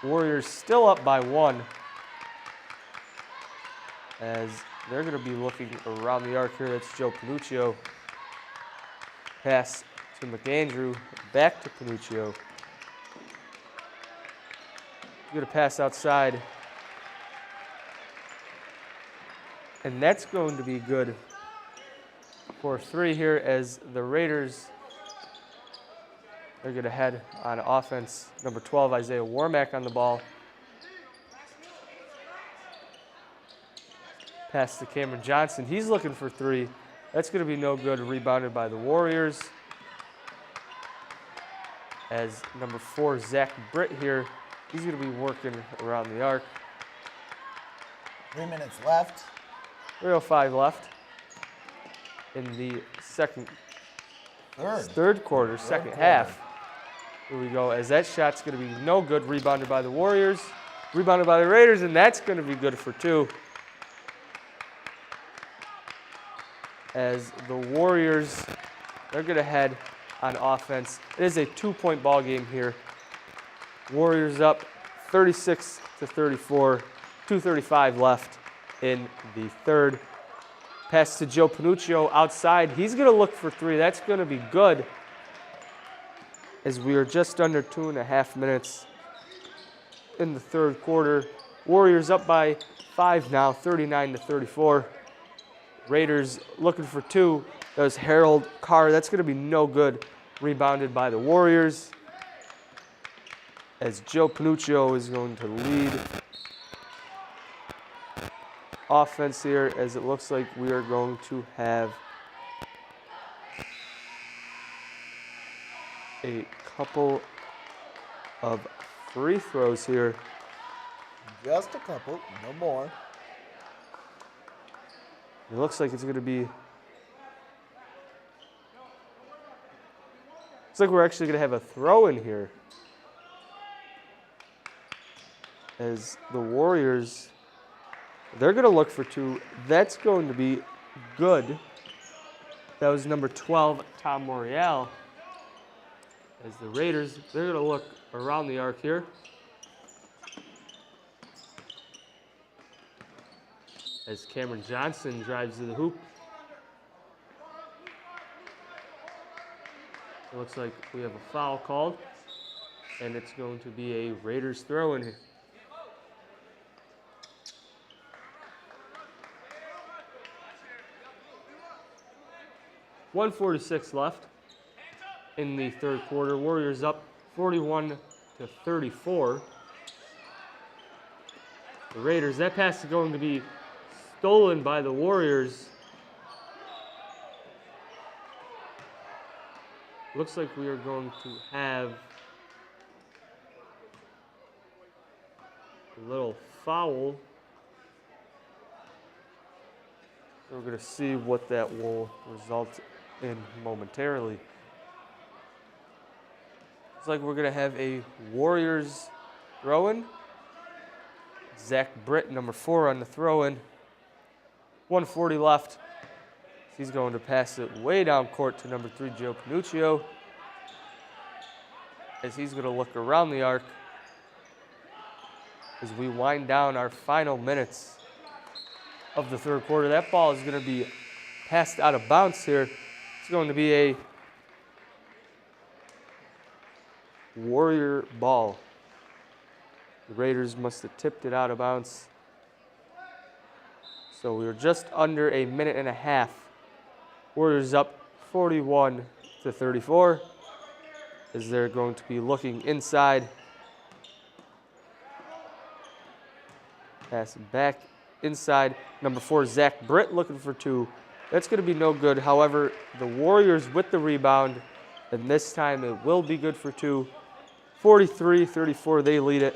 Warriors still up by 1, as they're going to be looking around the arc here. That's Joe Panuccio. Pass to McAndrew, back to Panuccio. Going to pass outside, and that's going to be good for 3 here, as the Raiders are going to head on offense. Number 12, Isiah Warmack on the ball. Pass to Cameron Johnson. He's looking for 3. That's going to be no good. Rebounded by the Warriors, as number 4, Zach Britt here, he's going to be working around the arc. 3 minutes left. 3:05 left in the third quarter, second half. Here we go, as that shot's going to be no good. Rebounded by the Warriors. Rebounded by the Raiders, and that's going to be good for 2. As the Warriors, they're going to head on offense. It is a 2-point ball game here. Warriors up 36-34, 2:35 left in the third. Pass to Joe Panuccio outside. He's going to look for 3. That's going to be good, as we are just under 2.5 minutes in the third quarter. Warriors up by 5 now, 39-34. Raiders looking for 2. That was Harold Carr. That's going to be no good. Rebounded by the Warriors, as Joe Panuccio is going to lead offense here, as it looks like we are going to have a couple of free throws here. Just a couple, no more. It looks like it's going to be... Looks like we're actually going to have a throw in here, as the Warriors, they're going to look for 2. That's going to be good. That was number 12, Tom Morial. As the Raiders, they're going to look around the arc here. As Cameron Johnson drives to the hoop. It looks like we have a foul called, and it's going to be a Raiders throw in here. .146 left in the third quarter. Warriors up 41-34. The Raiders, that pass is going to be stolen by the Warriors. Looks like we are going to have a little foul. We're going to see what that will result in momentarily. Looks like we're going to have a Warriors throw-in. Zach Britt, number 4, on the throw-in. 1:40 left. He's going to pass it way down court to number 3, Joe Panuccio, as he's going to look around the arc as we wind down our final minutes of the third quarter. That ball is going to be passed out of bounds here. It's going to be a Warrior ball. The Raiders must have tipped it out of bounds. So we were just under a minute and a half. Warriors up 41-34, as they're going to be looking inside. Pass back inside. Number 4, Zach Britt, looking for 2. That's going to be no good. However, the Warriors with the rebound, and this time it will be good for 2. 43-34, they lead it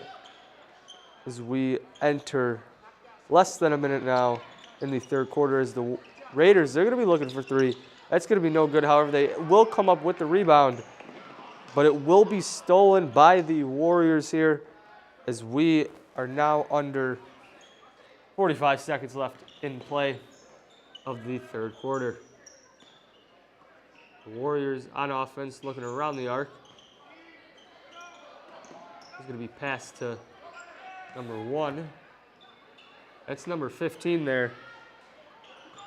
as we enter less than a minute now in the third quarter, as the Raiders, they're going to be looking for 3. That's going to be no good. However, they will come up with the rebound, but it will be stolen by the Warriors here, as we are now under 45 seconds left in play of the third quarter. The Warriors on offense, looking around the arc. It's going to be passed to number 1. That's number 15 there.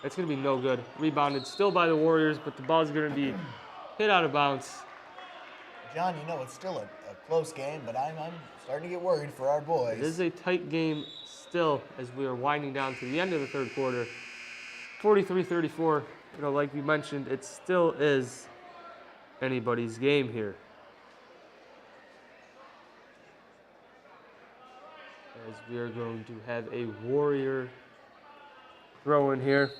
That's going to be no good. Rebounded still by the Warriors, but the ball's going to be hit out of bounds. John, you know it's still a close game, but I'm starting to get worried for our boys. It is a tight game still, as we are winding down to the end of the third quarter. 43-34. You know, like we mentioned, it still is anybody's game here. As we are going to have a Warrior throw in here.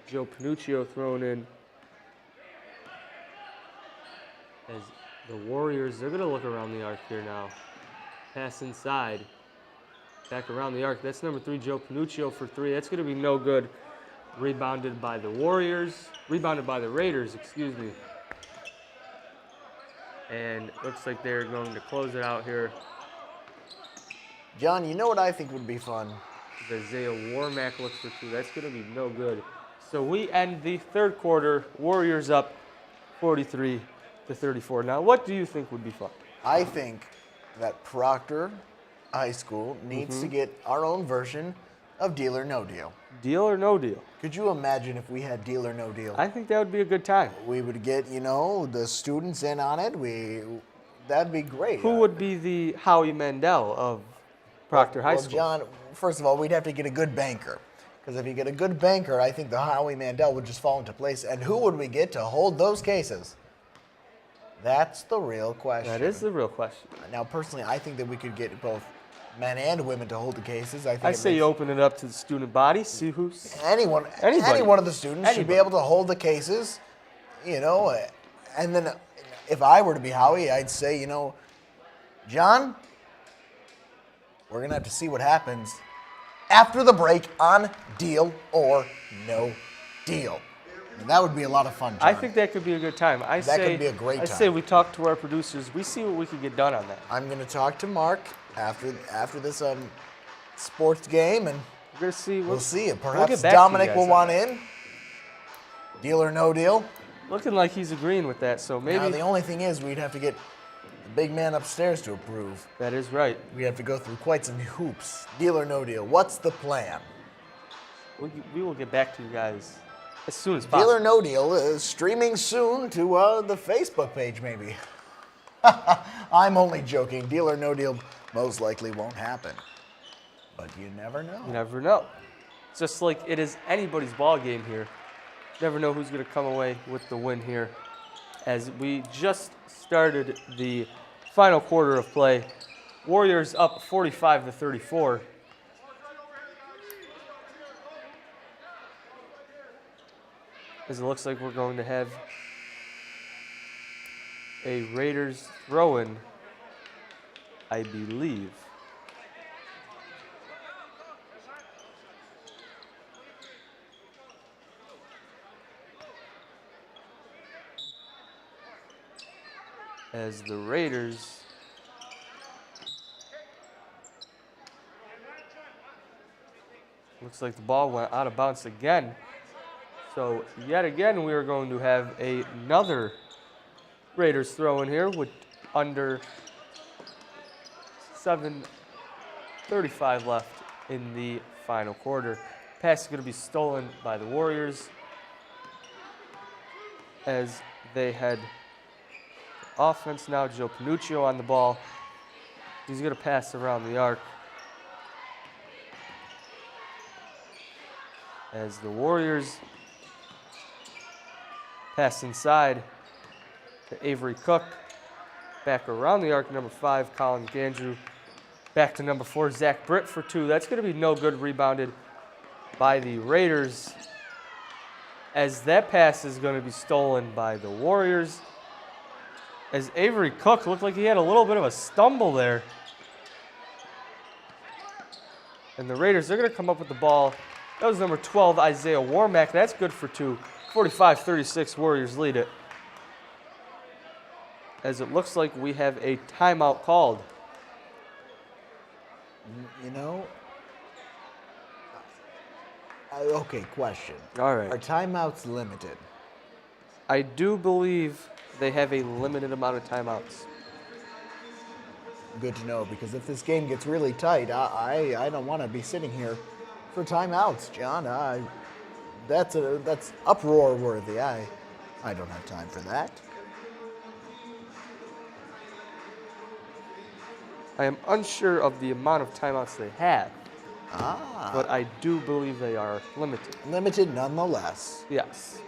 Joe Panuccio thrown in. As the Warriors, they're going to look around the arc here now. Pass inside. Back around the arc. That's number 3, Joe Panuccio for 3. That's going to be no good. Rebounded by the Warriors. Rebounded by the Raiders, excuse me. And looks like they're going to close it out here. John, you know what I think would be fun? Isiah Warmack looks for 2. That's going to be no good. So we end the third quarter. Warriors up 43-34. Now, what do you think would be fun? I think that Proctor High School needs to get our own version of Deal or No Deal. Deal or no deal? Could you imagine if we had Deal or No Deal? I think that would be a good time. We would get, the students in on it. That'd be great. Who would be the Howie Mandel of Proctor High Well, School? John, first of all, we'd have to get a good banker. Because if you get a good banker, I think the Howie Mandel would just fall into place. And who would we get to hold those cases? That's the real question. That is the real question. Now, personally, I think that we could get both men and women to hold the cases. I say you open it up to the student body, see who's... Any one of the students should be Anybody. able to hold the cases, and then if I were to be Howie, I'd say, John, we're going to have to see what happens after the break on Deal or No Deal. And that would be a lot of fun, John. I think that could be a good time. That could be a great time. I say we talk to our producers. We see what we can get done on that. I'm going to talk to Mark after this sports game, and We're going to see. we'll see it. we'll Perhaps get back to you Dominic guys will on want that. in. Deal or No Deal. Looking like he's agreeing with that, so maybe... Now, the only thing is we'd have to get the big man upstairs to approve. That is right. We have to go through quite some hoops. Deal or No Deal. What's the plan? We will get back to you guys as soon as Deal possible. or No Deal is streaming soon to the Facebook page, maybe. I'm only joking. Deal or No Deal most likely won't happen. But you never know. You never know. Just like it is anybody's ball game here. Never know who's going to come away with the win here. As we just started the final quarter of play, Warriors up 45-34. As it looks like we're going to have a Raiders throw-in, I believe. As the Raiders looks like the ball went out of bounds again. So yet again we are going to have another Raiders throw in here with under 7:35 left in the final quarter. Pass is going to be stolen by the Warriors as they head offense now. Joe Panuccio on the ball. He's going to pass around the arc. As the Warriors pass inside to Avery Cook. Back around the arc, number 5, Colin Gandrew. Back to number 4, Zach Britt for 2. That's going to be no good, rebounded by the Raiders. As that pass is going to be stolen by the Warriors. As Avery Cook looked like he had a little bit of a stumble there. And the Raiders, they're going to come up with the ball. That was number 12, Isiah Warmack. That's good for 2. 45-36, Warriors lead it. As it looks like we have a timeout called. Okay, question. All right. Are timeouts limited? I do believe they have a limited amount of timeouts. Good to know, because if this game gets really tight, I don't want to be sitting here for timeouts, John. That's uproar worthy. I don't have time for that. I am unsure of the amount of timeouts they have, Ah. but I do believe they are limited. Limited nonetheless. Yes.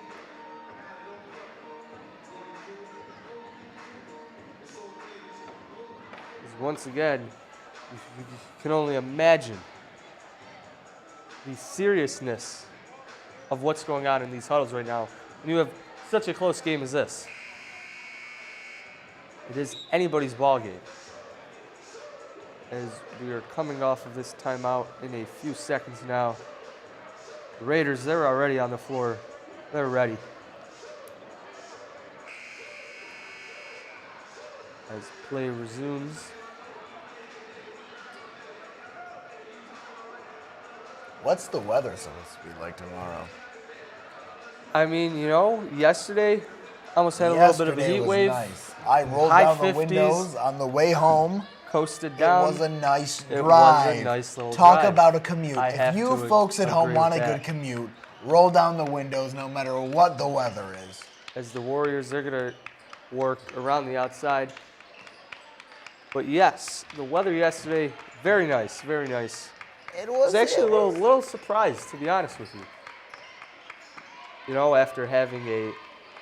Because once again, you can only imagine the seriousness of what's going on in these huddles right now. And you have such a close game as this. It is anybody's ball game. As we are coming off of this timeout in a few seconds now. The Raiders, they're already on the floor. They're ready. as play resumes. What's the weather supposed to be like tomorrow? I mean, yesterday almost had a little bit of a Yesterday heat was wave. nice. I rolled High down the 50s. windows on the way home. Coasted down. It was a nice drive. It was a nice little Talk drive. about a commute. I If have you to folks at home agree want a with good that. commute, roll down the windows no matter what the weather is. As the Warriors, they're going to work around the outside. But yes, the weather yesterday, very nice, very nice. It I was was actually it a was- little surprised, to be honest with you. After having a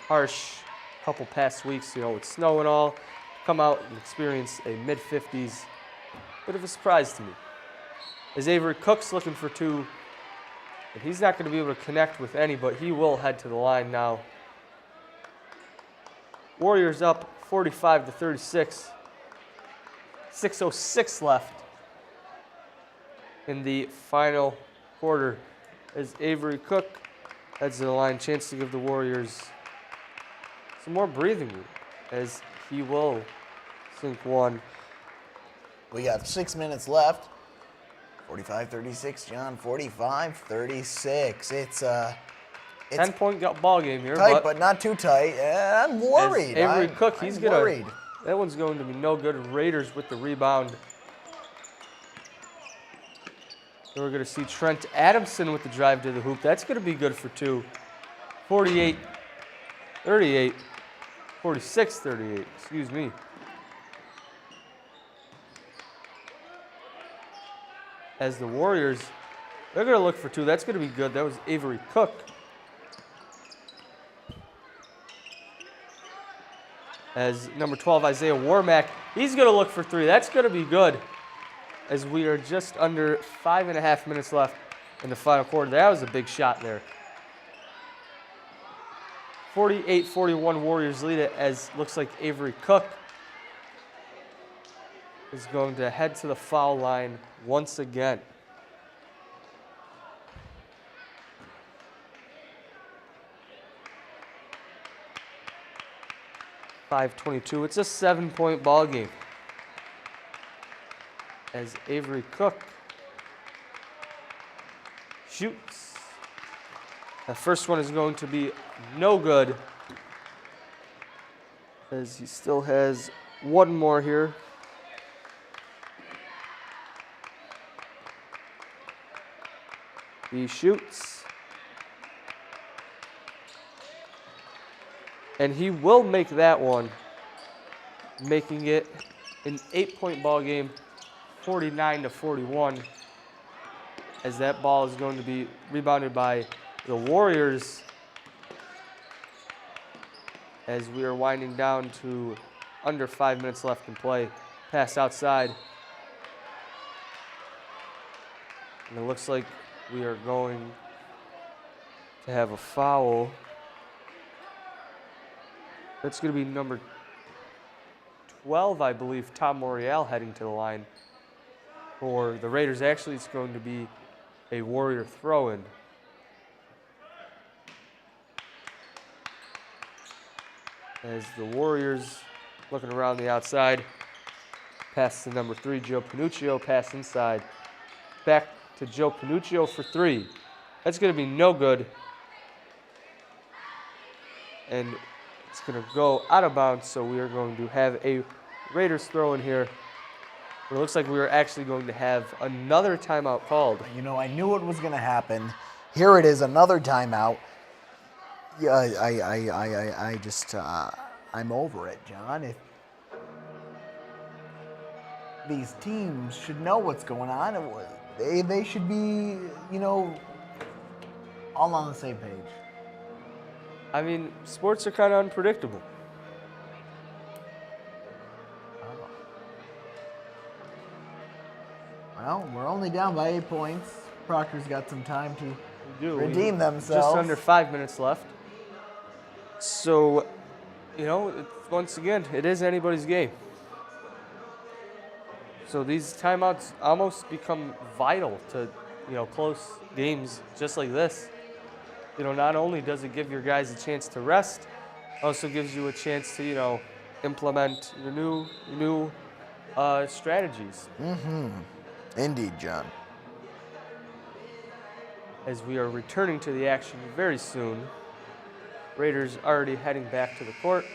harsh couple past weeks, with snow and all, come out and experience a mid-50s. Bit of a surprise to me. As Avery Cook's looking for two, and he's not going to be able to connect with any, but he will head to the line now. Warriors up 45-36. 6:06 left in the final quarter as Avery Cook heads to the line. Chance to give the Warriors some more breathing room as he will sink one. We got 6 minutes left. 45-36, John. 45-36. It's 10-point ball game here, tight, but not too tight. I'm worried. as Avery I'm- Cook, I'm he's gonna. worried. That one's going to be no good. Raiders with the rebound. Then we're going to see Trent Adamson with the drive to the hoop. That's going to be good for two. 48-38. 46-38, excuse me. As the Warriors, they're going to look for two. That's going to be good. That was Avery Cook. As number 12, Isiah Warmack, he's going to look for three. That's going to be good. As we are just under 5.5 minutes left in the final quarter. That was a big shot there. 48-41 Warriors lead it as looks like Avery Cook is going to head to the foul line once again. .522. It's a 7-point ball game. As Avery Cook shoots. The first one is going to be no good. As he still has one more here. He shoots. And he will make that one, making it an 8-point ball game, 49-41, as that ball is going to be rebounded by the Warriors as we are winding down to under 5 minutes left in play. Pass outside. And it looks like we are going to have a foul. That's going to be number 12, I believe, Tom Morial heading to the line. For the Raiders, actually, it's going to be a Warrior throw-in. As the Warriors looking around the outside. Pass to number 3, Joe Panuccio. Pass inside. Back to Joe Panuccio for 3. That's going to be no good. And it's going to go out of bounds, so we are going to have a Raiders throw in here. It looks like we are actually going to have another timeout called. You know, I knew it was going to happen. Here it is, another timeout. Yeah, I just, I'm over it, John. If these teams should know what's going on, they should be, all on the same page. I mean, sports are kind of unpredictable. Well, we're only down by 8 points. Proctor's got some time to We redeem themselves. Just under 5 minutes left. So, once again, it is anybody's game. So these timeouts almost become vital to, close games just like this. Not only does it give your guys a chance to rest, also gives you a chance to, implement your new strategies. Indeed, John. As we are returning to the action very soon. Raiders already heading back to the court.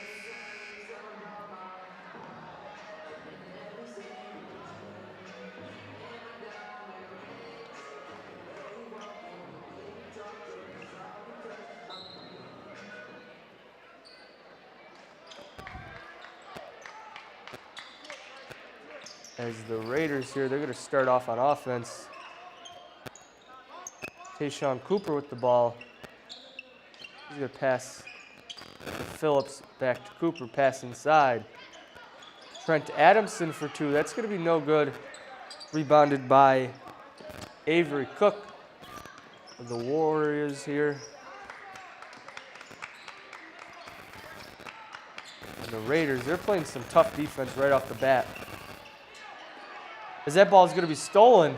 As the Raiders here, they're going to start off on offense. Tasean Cooper with the ball. He's going to pass to Phillips, back to Cooper, pass inside. Trent Adamson for two. That's going to be no good. Rebounded by Avery Cook of the Warriors here. And the Raiders, they're playing some tough defense right off the bat. As that ball is going to be stolen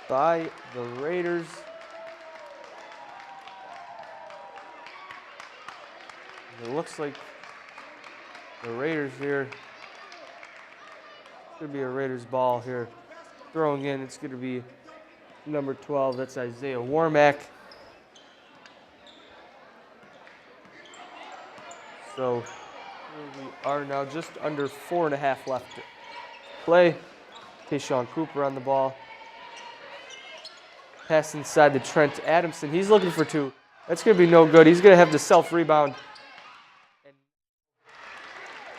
by the Raiders. It looks like the Raiders here. It's going to be a Raiders ball here. Throwing in, it's going to be number 12. That's Isiah Warmack. So we are now just under 4.5 left to play. Tasean Cooper on the ball. Pass inside to Trent Adamson. He's looking for two. That's going to be no good. He's going to have the self-rebound. And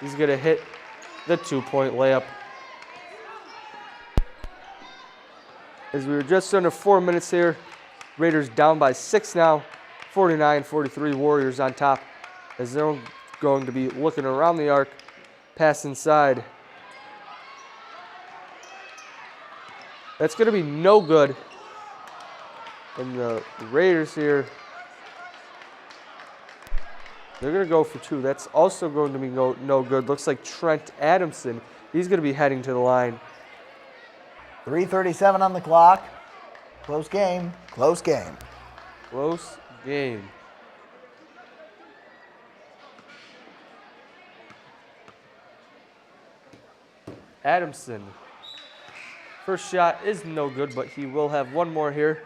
he's going to hit the 2-point layup. As we were just under 4 minutes here, Raiders down by 6 now. 49-43, Warriors on top. As they're going to be looking around the arc. Pass inside. That's going to be no good. And the Raiders here, they're going to go for two. That's also going to be no good. Looks like Trent Adamson, he's going to be heading to the line. 3:37 on the clock. Close game. Close game. Close game. Adamson. First shot is no good, but he will have one more here.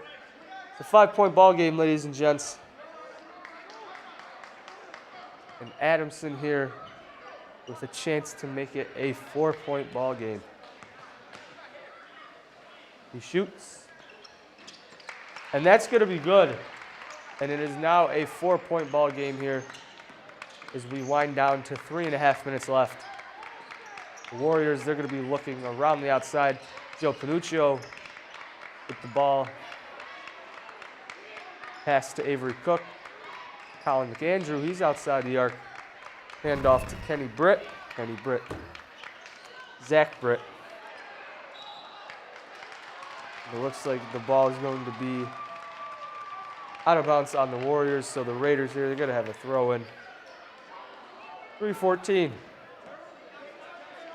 It's a 5-point ball game, ladies and gents. And Adamson here with a chance to make it a 4-point ball game. He shoots. And that's going to be good. And it is now a 4-point ball game here as we wind down to 3.5 minutes left. The Warriors, they're going to be looking around the outside. Joe Panuccio with the ball. Pass to Avery Cook. Colin McAndrew, he's outside the arc. Hand off to Kenny Britt. Zach Britt. It looks like the ball is going to be out of bounds on the Warriors, so the Raiders here, they're going to have a throw in. 3:14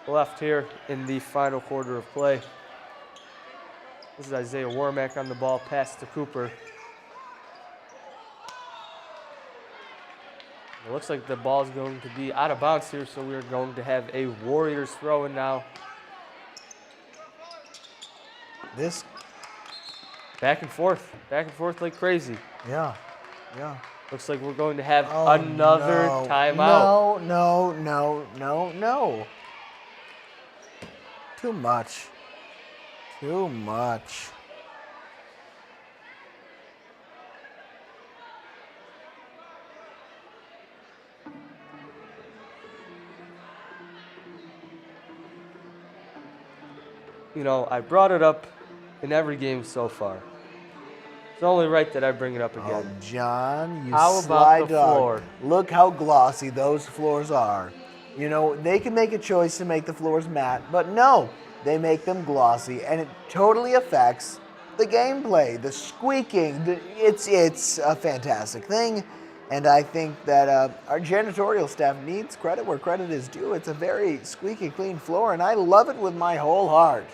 left here in the final quarter of play. This is Isiah Warmack on the ball, pass to Cooper. It looks like the ball is going to be out of bounds here, so we are going to have a Warriors throw in now. This back and forth like crazy. Yeah. Looks like we're going to have another timeout. No. Too much. You know, I brought it up in every game so far. It's only right that I bring it up again. Oh, John, you How sly about the dog. floor? Look how glossy those floors are. You know, they can make a choice to make the floors matte, but no, they make them glossy, and it totally affects the gameplay, the squeaking. It's a fantastic thing, and I think that our janitorial staff needs credit where credit is due. It's a very squeaky clean floor, and I love it with my whole heart.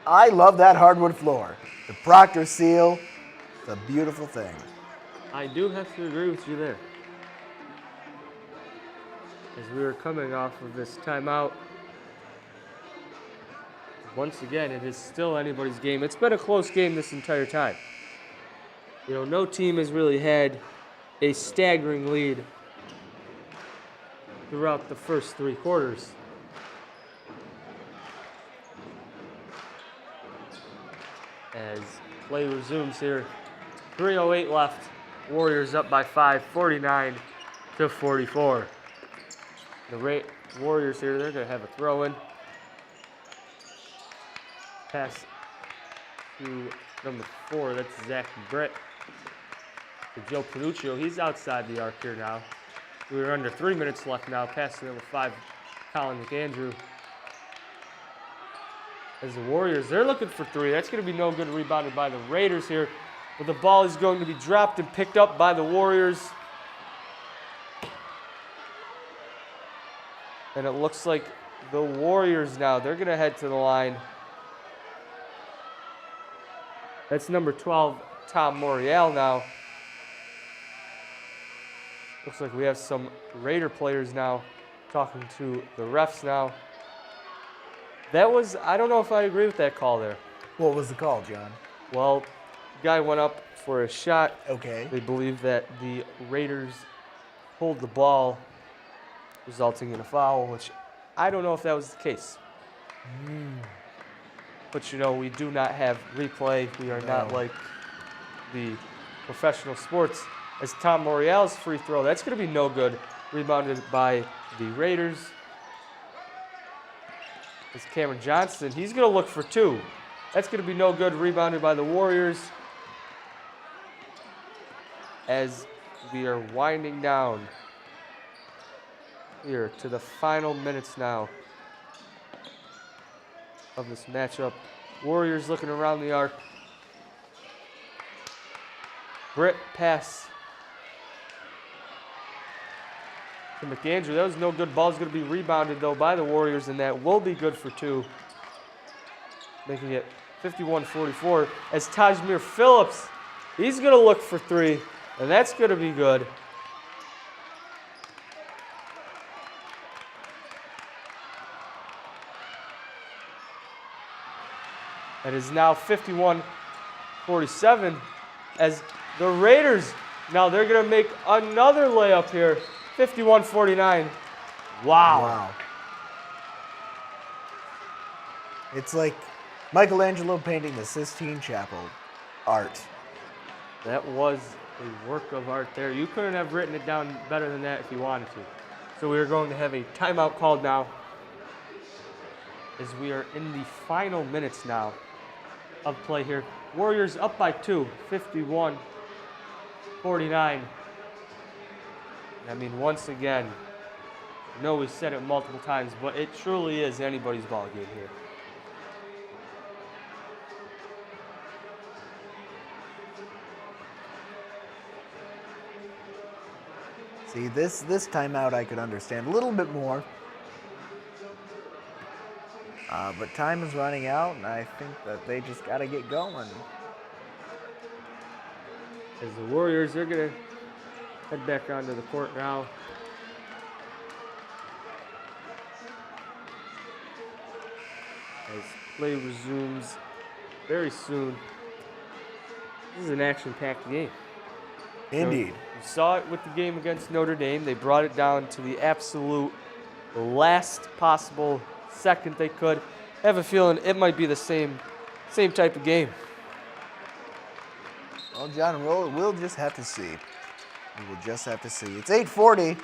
I love that hardwood floor. The Proctor seal, it's a beautiful thing. I do have to agree with you there. as we are coming off of this timeout. Once again, it is still anybody's game. It's been a close game this entire time. You know, no team has really had a staggering lead throughout the first 3 quarters. As play resumes here, 3:08 left. Warriors up by 5, 49-44. The Warriors here, they're going to have a throw-in. Pass to number 4, that's Zach Britt. To Joe Panuccio, he's outside the arc here now. We're under 3 minutes left now. Pass to number 5, Colin McAndrew. As the Warriors, they're looking for 3. That's going to be no good. Rebounded by the Raiders here. But the ball is going to be dropped and picked up by the Warriors. And it looks like the Warriors now, they're going to head to the line. That's number 12, Tom Morial now. Looks like we have some Raider players now talking to the refs now. That was, I don't know if I agree with that call there. What was the call, John? Well, the guy went up for a shot. Okay. They believe that the Raiders pulled the ball, resulting in a foul, which I don't know if that was the case. But, you know, we do not have replay. We are not like the professional sports. As Tom Morial's free throw, that's going to be no good. Rebounded by the Raiders. As Cameron Johnston, he's going to look for 2. That's going to be no good. Rebounded by the Warriors. As we are winding down here to the final minutes now of this matchup. Warriors looking around the arc. Britt pass to McAndrew. That was no good. Ball's going to be rebounded, though, by the Warriors, and that will be good for 2. Making it 51-44. As Taj'mere Phillips, he's going to look for 3, and that's going to be good. It is now 51-47 as the Raiders, now they're going to make another layup here. 51-49. Wow. It's like Michelangelo painting the Sistine Chapel art. That was a work of art there. You couldn't have written it down better than that if you wanted to. So we are going to have a timeout called now as we are in the final minutes now of play here. Warriors up by 2, 51-49. I mean, once again, I know we said it multiple times, but it truly is anybody's ball game here. See, this timeout I could understand a little bit more. But time is running out, and I think that they just got to get going. As the Warriors, they're going to head back onto the court now. As play resumes very soon. This is an action-packed game. Indeed. You saw it with the game against Notre Dame. They brought it down to the absolute last possible second they could. I have a feeling it might be the same type of game. Well, John, we'll just have to see. We will just have to see. It's 8:40.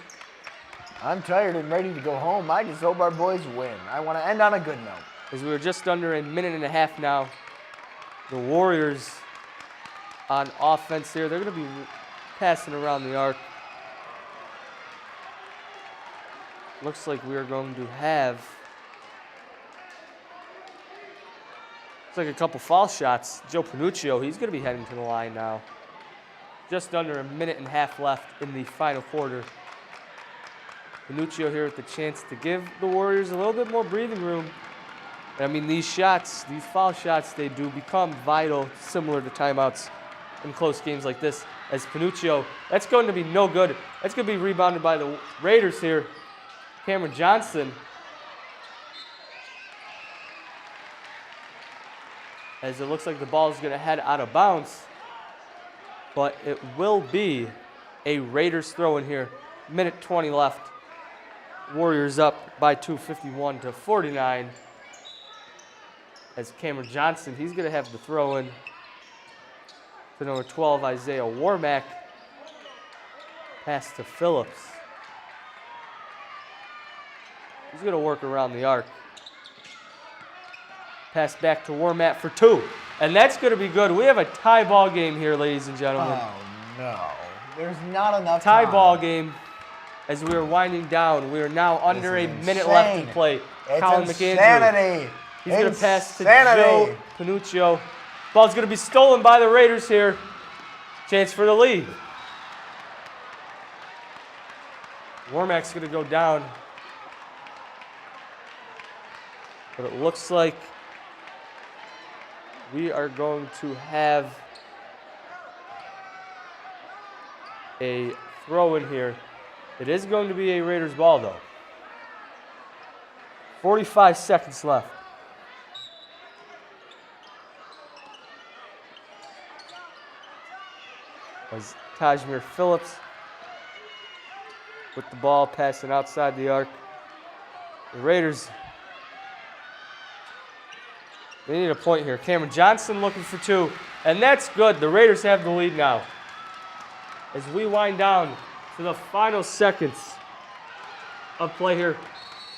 I'm tired and ready to go home. I just hope our boys win. I want to end on a good note. As we were just under a minute and a half now, the Warriors on offense here, they're going to be passing around the arc. Looks like we are going to have a couple foul shots. Joe Panuccio, he's going to be heading to the line now. Just under a minute and a half left in the final quarter. Panuccio here with the chance to give the Warriors a little bit more breathing room. I mean, these shots, these foul shots, they do become vital, similar to timeouts in close games like this. As Panuccio, that's going to be no good. That's going to be rebounded by the Raiders here. Cameron Johnson. As it looks like the ball is going to head out of bounds. But it will be a Raiders throw in here. Minute 20 left. Warriors up by 2, 51-49. As Cameron Johnson, he's going to have the throw in to number 12, Isiah Warmack. Pass to Phillips. He's going to work around the arc. Pass back to Warmack for 2. And that's going to be good. We have a tie ball game here, ladies and gentlemen. Oh, no. There's not enough Tie time. ball game as we are winding down. We are now under a minute left to play. It's Colin insanity. McAndrew. He's going to pass to Joe Panuccio. Ball's going to be stolen by the Raiders here. Chance for the lead. Warmack's going to go down. But it looks like we are going to have a throw in here. It is going to be a Raiders ball, though. 45 seconds left. As Taj'mere Phillips with the ball passing outside the arc. The Raiders, they need a point here. Cameron Johnson looking for 2, and that's good. The Raiders have the lead now. As we wind down to the final seconds of play here.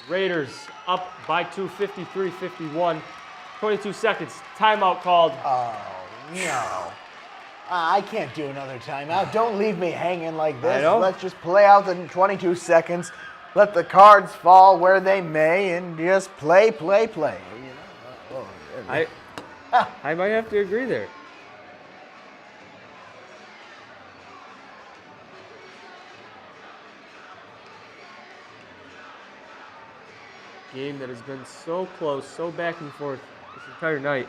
Raiders up by 2, 53-51. 22 seconds. Timeout called. Oh, no. I can't do another timeout. Don't leave me hanging like this. I know. Let's just play out the 22 seconds. Let the cards fall where they may and just play. You know? I might have to agree there. Game that has been so close, so back and forth this entire night.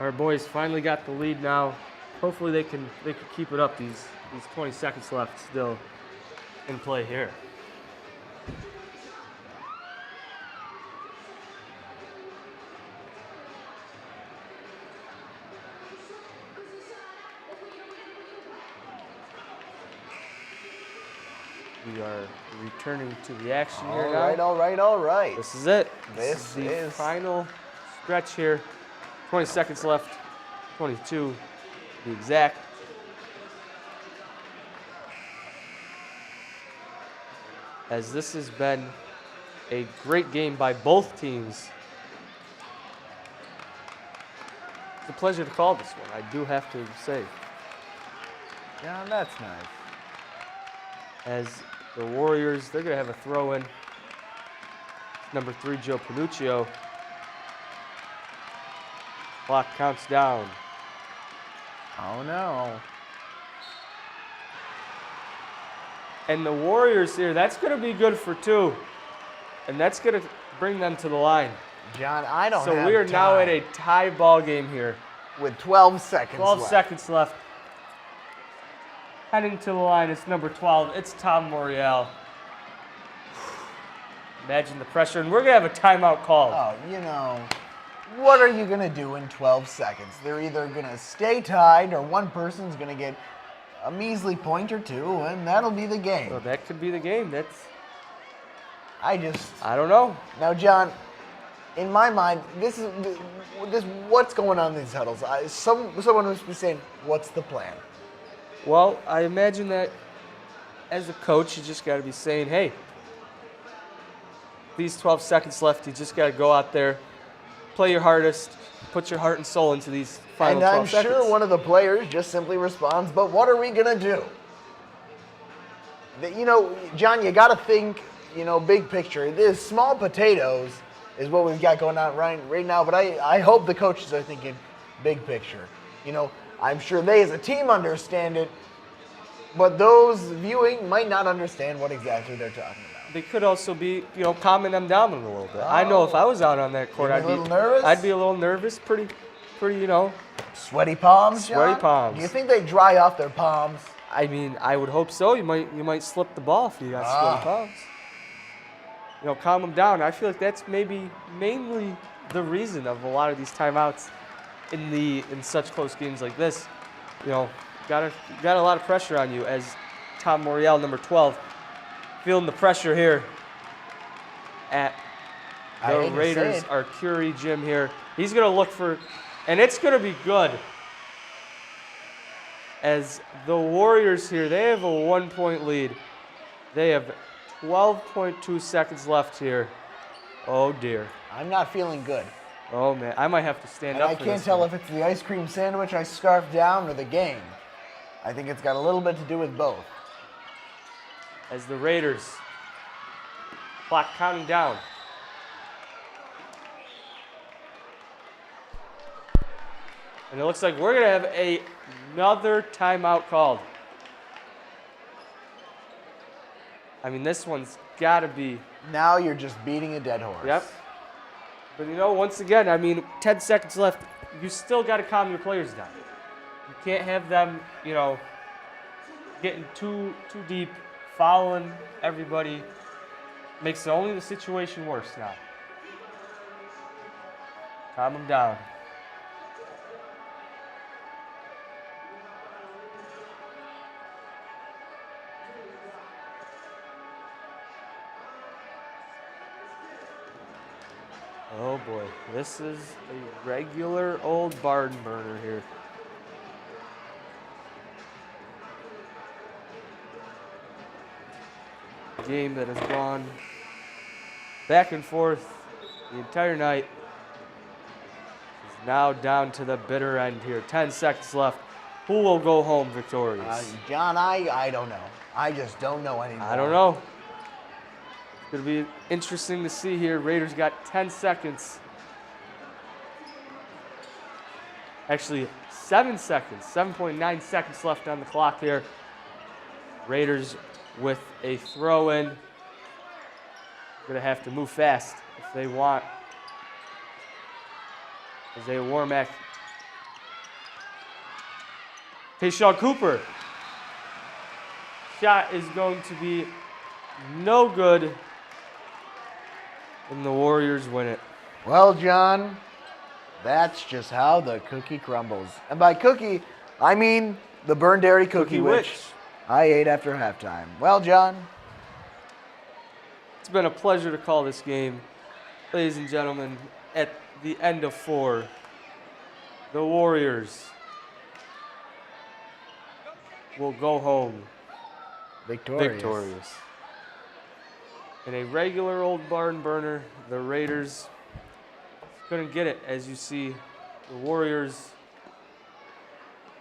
Our boys finally got the lead now. Hopefully they can keep it up. These 20 seconds left still in play here. We are returning to the action here now. All right. This is it. This is the is final stretch here. 20 seconds left. 22 to be exact. As this has been a great game by both teams. It's a pleasure to call this one, I do have to say. Yeah, that's nice. As the Warriors, they're going to have a throw in. Number 3, Joe Panuccio. Clock counts down. Oh, no. And the Warriors here, that's going to be good for 2. And that's going to bring them to the line. John, I don't So have we are time. now at a tie ball game here. With 12 seconds 12 left. seconds left. Heading to the line, it's number 12. It's Tom Morial. Imagine the pressure. And we're going to have a timeout called. Oh, you know, what are you going to do in 12 seconds? They're either going to stay tied or one person's going to get a measly point or 2, and that'll be the game. So that could be the game. I don't know. Now, John, in my mind, this what's going on in these huddles? Someone must be saying, what's the plan? Well, I imagine that as a coach, you just got to be saying, hey, these 12 seconds left, you just got to go out there, play your hardest, put your heart and soul into these final 12 seconds. And I'm sure one of the players just simply responds, but what are we going to do? You know, John, you got to think, you know, big picture. This small potatoes is what we've got going on right now, but I hope the coaches are thinking big picture. You know, I'm sure they as a team understand it, but those viewing might not understand what exactly they're talking about. They could also be, you know, calming them down a little bit. I know if I was out on that court, You'd be a little nervous? I'd be a little nervous, pretty, you know. Sweaty palms, John? Sweaty palms. Do you think they dry off their palms? I mean, I would hope so. You might slip the ball if you got sweaty palms. calm them down. I feel like that's maybe mainly the reason of a lot of these timeouts in such close games like this. Got a lot of pressure on you as Tom Morial, number 12, feeling the pressure here at the Raiders Arcuri gym here. He's going to look for, and it's going to be good. As the Warriors here, they have a 1-point lead. They have 12.2 seconds left here. Oh, dear. I'm not feeling good. Oh, man. I might have to stand up for this. I can't tell if it's the ice cream sandwich I scarfed down or the game. I think it's got a little bit to do with both. As the Raiders, clock counting down. And it looks like we're going to have another timeout called. I mean, this one's got to be. Now you're just beating a dead horse. Yep. But, once again, 10 seconds left. You still got to calm your players down. You can't have them, getting too deep, following everybody. Makes only the situation worse now. Calm them down. Oh boy, this is a regular old barn burner here. A game that has gone back and forth the entire night is now down to the bitter end here. 10 seconds left. Who will go home victorious? John, I don't know. I just don't know anymore. I don't know. It's going to be interesting to see here. Raiders got 10 seconds. Actually, 7 seconds. 7.9 seconds left on the clock here. Raiders with a throw-in. Going to have to move fast if they want. Isiah Warmack. Tasean Cooper. Shot is going to be no good. And the Warriors win it. Well, John, that's just how the cookie crumbles. And by cookie, I mean the burned dairy cookie which I ate after halftime. Well, John. It's been a pleasure to call this game. Ladies and gentlemen, at the end of 4, the Warriors will go home victorious. In a regular old barn burner, the Raiders couldn't get it. As you see, the Warriors,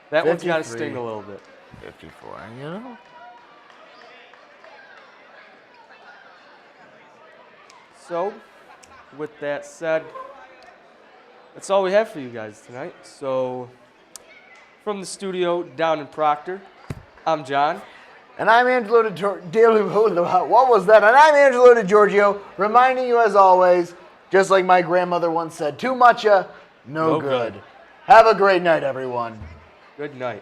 that one's got to sting a little bit. 54, So, with that said, that's all we have for you guys tonight. So, from the studio down in Proctor, I'm John. And I'm Angelo what was that? And I'm Angelo DiGiorgio, reminding you as always, just like my grandmother once said, too much no good. Have a great night, everyone. Good night.